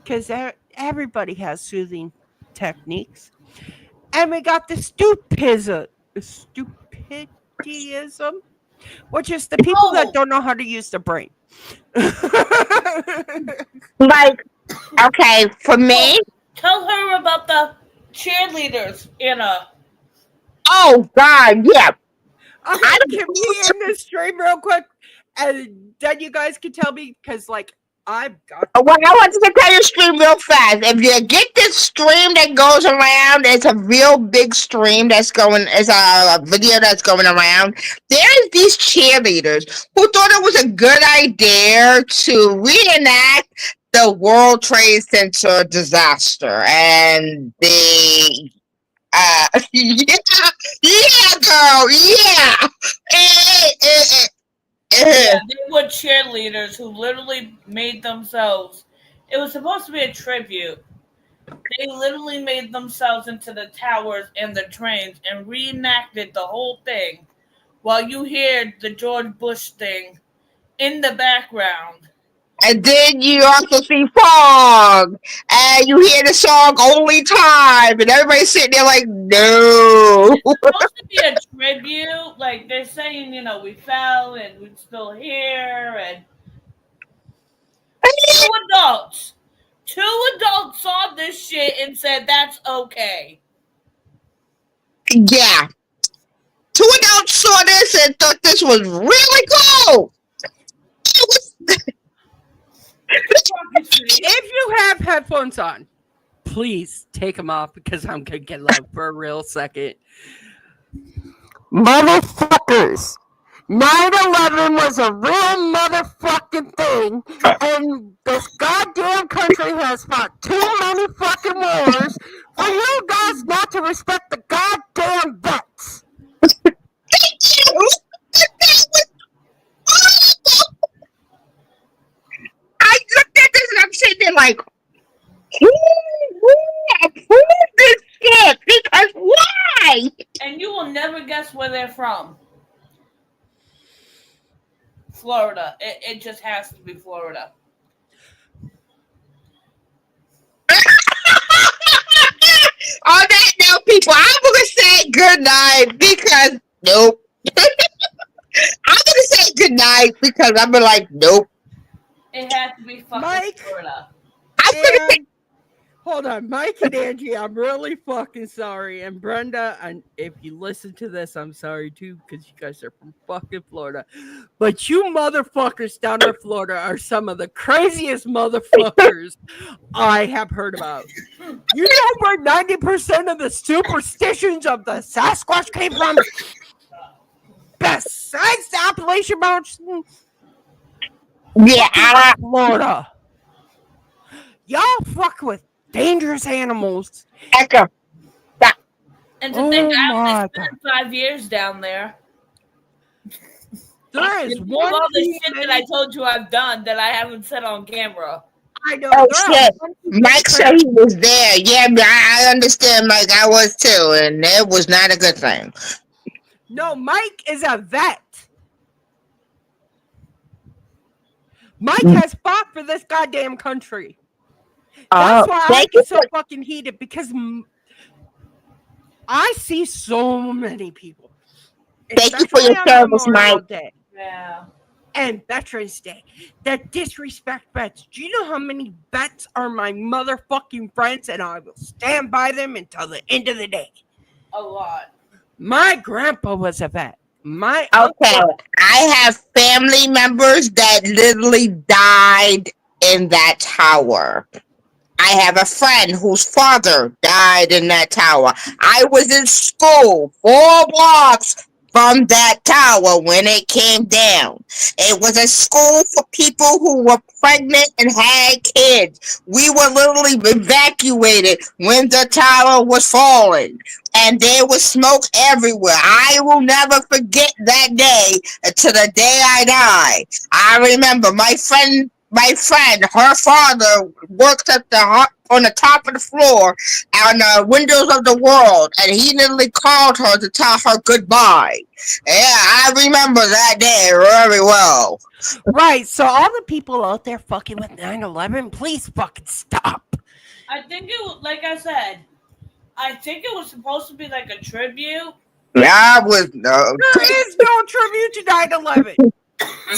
because everybody has soothing techniques. And we got the stupidism, which is the people that Oh, don't know how to use their brain. Like, okay, for me, oh, tell her about the cheerleaders, Anna. oh God, yeah. I Okay, can we end this stream real quick? And then you guys can tell me, because, like, I've got to Well, I go. want to tell you a stream real fast. If you get this stream that goes around, it's a real big stream that's going. It's a video that's going around. There's these cheerleaders who thought it was a good idea to reenact the World Trade Center disaster, and they. Yeah, yeah, girl, yeah. Eh, eh, eh, Yeah, eh. they were cheerleaders who literally made themselves. It was supposed to be a tribute. They literally made themselves into the towers and the trains and reenacted the whole thing while you hear the George Bush thing in the background. And then you also see fog, and you hear the song "Only Time," and everybody's sitting there like, "No." It's supposed to be a tribute. Like they're saying, we fell and we're still here. And two adults, two adults saw this shit and said that's okay. Yeah, two adults saw this and thought this was really cool. It was What the fuck you say? If you have headphones on, please take them off because I'm going to get loud for a real second. Motherfuckers. 9/11 was a real motherfucking thing, and this goddamn country has fought too many fucking wars for you guys not to respect the goddamn vets. you. That was horrible. I looked at this and I'm sitting there like, who approved this shit? Because why? And you will never guess where they're from. Florida. It just has to be Florida. On that note, people, I'm gonna say good night because nope. I'm gonna say good night because I'm like nope. It had to be fucking Mike Florida. I'm gonna say and hold on, Mike and Angie, I'm really fucking sorry. And Brenda, and if you listen to this, I'm sorry too, because you guys are from fucking Florida. But you motherfuckers down in Florida are some of the craziest motherfuckers I have heard about. You know where 90% of the superstitions of the Sasquatch came from? Besides the Appalachian Mountain, yeah. fucking Florida. Y'all fuck with dangerous animals. Echo. Stop. And to think Oh I only my god. spent 5 years down there. There is And think of one all the too shit that many. I told you I've done that I haven't said on camera. I know Oh there are shit. one too many Mike said critters. he was there. Yeah, I understand, Mike. I was too, and it was not a good thing. No, Mike is a vet. Mike has fought for this goddamn country. That's why I Thank you get so fucking heated because I see so many people, thank you for especially your on service, Mike. Memorial Day Yeah. and Veterans Day, that disrespect vets. Do you know how many vets are my motherfucking friends, and I will stand by them until the end of the day? A lot. My grandpa was a vet. My Okay, uncle. I have family members that literally died in that tower. I have a friend whose father died in that tower. I was in school 4 blocks from that tower when it came down. It was a school for people who were pregnant and had kids. We were literally evacuated when the tower was falling. And there was smoke everywhere. I will never forget that day until the day I die. I remember my friend, her father worked at on the top of the floor on the windows of the world, and he literally called her to tell her goodbye. Yeah, I remember that day very well. Right, so all the people out there fucking with 9/11, please fucking stop. I think it was, like I said, I think it was supposed to be like a tribute. I was no. There is no tribute to 9/11.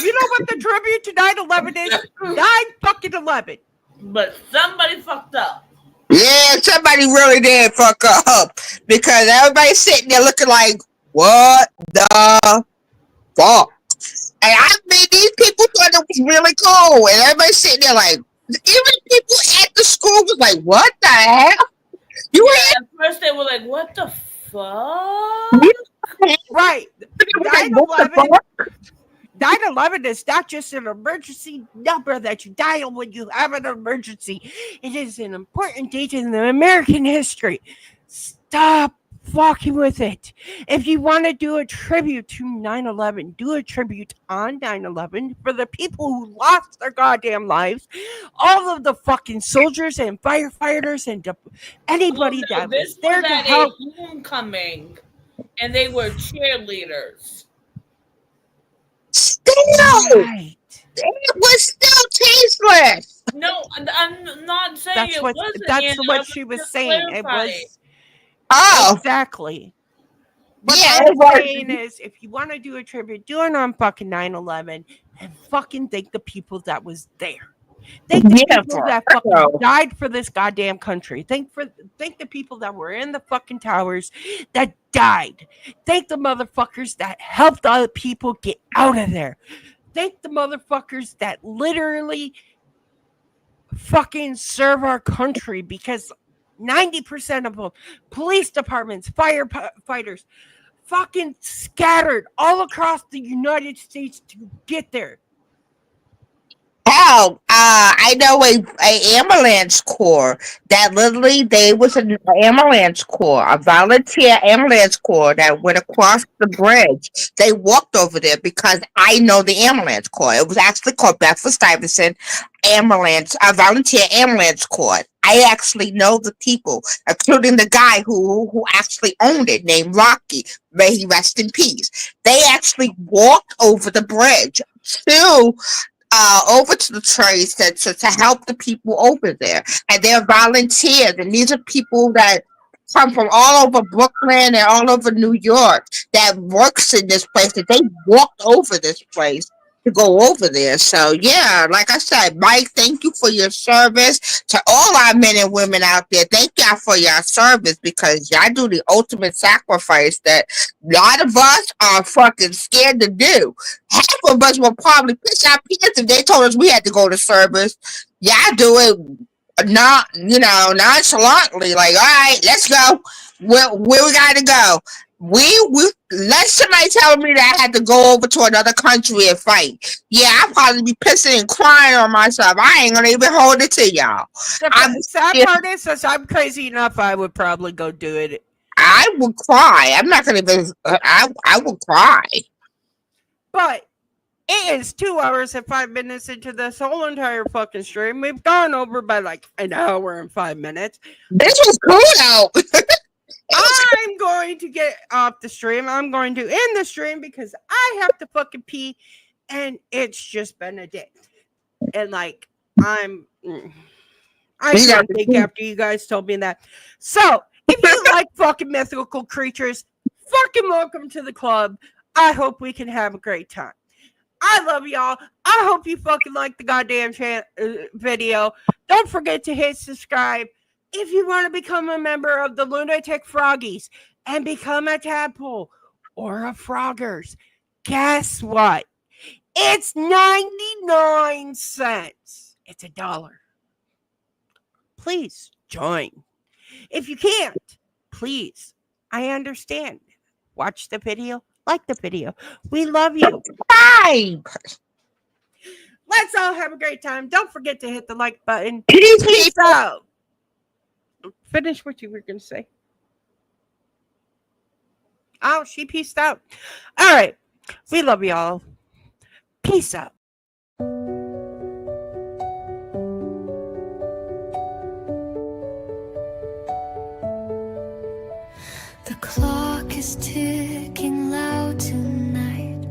You know what the tribute to 9/11 is? 9 fucking 11. But somebody fucked up. Yeah, somebody really did fuck up because everybody's sitting there looking like, what the fuck? And I mean, these people thought it was really cool, and everybody's sitting there like, even people at the school was like, what the hell? You Yeah, at first they were like, what the fuck? ain't Right. like, what the 9/11 fuck? 9/11 is not just an emergency number that you dial when you have an emergency. It is an important date in the American history. Stop fucking with it. If you want to do a tribute to 9/11, do a tribute on 9/11 for the people who lost their goddamn lives. All of the fucking soldiers and firefighters and anybody No, that this was there was to at help. a homecoming, and they were cheerleaders. Still, Right. it was still tasteless. No, I'm not saying it wasn't. That's Anna, I what was she was just saying. It clarifying. was Oh, exactly. What yeah, I it was was. saying is, if you want to do a tribute, do it on fucking 9/11 and fucking thank the people that was there. Thank the Yeah, people for that fucking real. died for this goddamn country. Thank the people that were in the fucking towers that died. Thank the motherfuckers that helped other people get out of there. Thank the motherfuckers that literally fucking serve our country because 90% of them, police departments, firefighters, fucking scattered all across the United States to get there. Hell, I know a ambulance corps that literally they was an ambulance corps, a volunteer ambulance corps that went across the bridge. They walked over there because I know the ambulance corps. It was actually called Bedford Stuyvesant Ambulance, a volunteer ambulance corps. I actually know the people, including the guy who actually owned it, named Rocky. May he rest in peace. They actually walked over the bridge to over to the trades to help the people over there. And they're volunteers. And these are people that come from all over Brooklyn and all over New York that works in this place, that they walked over this place to go over there. So yeah, like I said, Mike, thank you for your service to all our men and women out there. Thank y'all for your service because y'all do the ultimate sacrifice that a lot of us are fucking scared to do. Half of us will probably piss our pants if they told us we had to go to service. Y'all do it not, nonchalantly, like, all right, let's go. Where we gotta go? We let somebody tell me that I had to go over to another country and fight. Yeah, I'll probably be pissing and crying on myself. I ain't gonna even hold it to y'all. The sad part is, since I'm crazy enough, I would probably go do it. I would cry. I'm not gonna even. I would cry. But it is 2 hours and 5 minutes into this whole entire fucking stream. We've gone over by like an hour and 5 minutes. This was cool though. I'm going to get off the stream. I'm going to end the stream because I have to fucking pee, and it's just been a day. And like I can't think after you guys told me that. So if you like fucking mythical creatures, fucking welcome to the club. I hope we can have a great time. I love y'all. I hope you fucking like the goddamn video. Don't forget to hit subscribe. If you want to become a member of the Lunatic Froggies and become a tadpole or a Froggers, guess what? It's 99 cents. It's $1. Please join. If you can't, please, I understand. Watch the video, like the video. We love you. Bye. Let's all have a great time. Don't forget to hit the like button. Peace, Peace out. Finish what you were going to say. Oh, she peaced out. All right. We love y'all. Peace out. The clock is ticking loud tonight.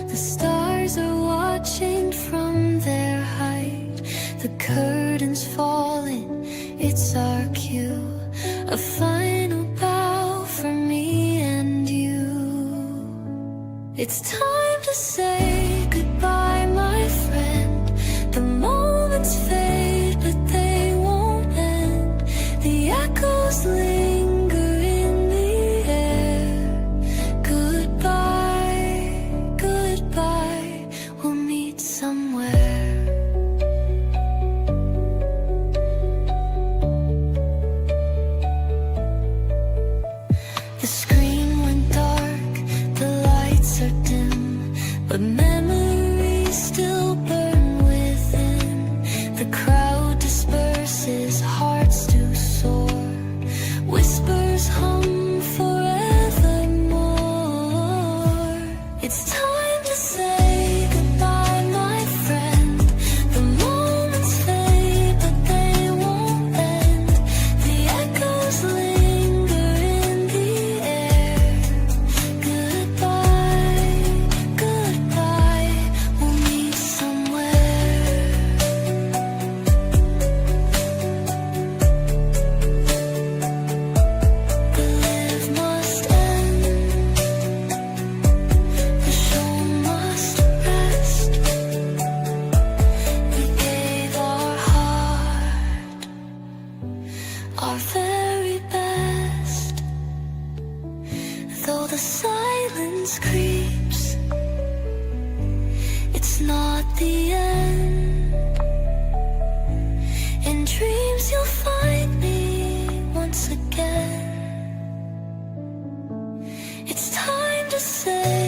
The stars are watching from their height. The curtains falling, it's our cue. A final bow for me and you. It's time to say goodbye, my friend. The moments fade, but they won't end. The echoes linger in the air. Goodbye, goodbye, we'll meet somewhere. The screen went dark, the lights are dim, but memories still burn within. The crowd disperses, hearts do soar, whispers hum forevermore. It's time to say goodbye, my friend. The moments fade, but they won't end. The echoes linger in the air. Goodbye, goodbye, we'll meet somewhere. The live must end, the show must rest. We gave our heart, our very best. Though the silence creeps, it's not the end. In dreams you'll find me once again. It's time to say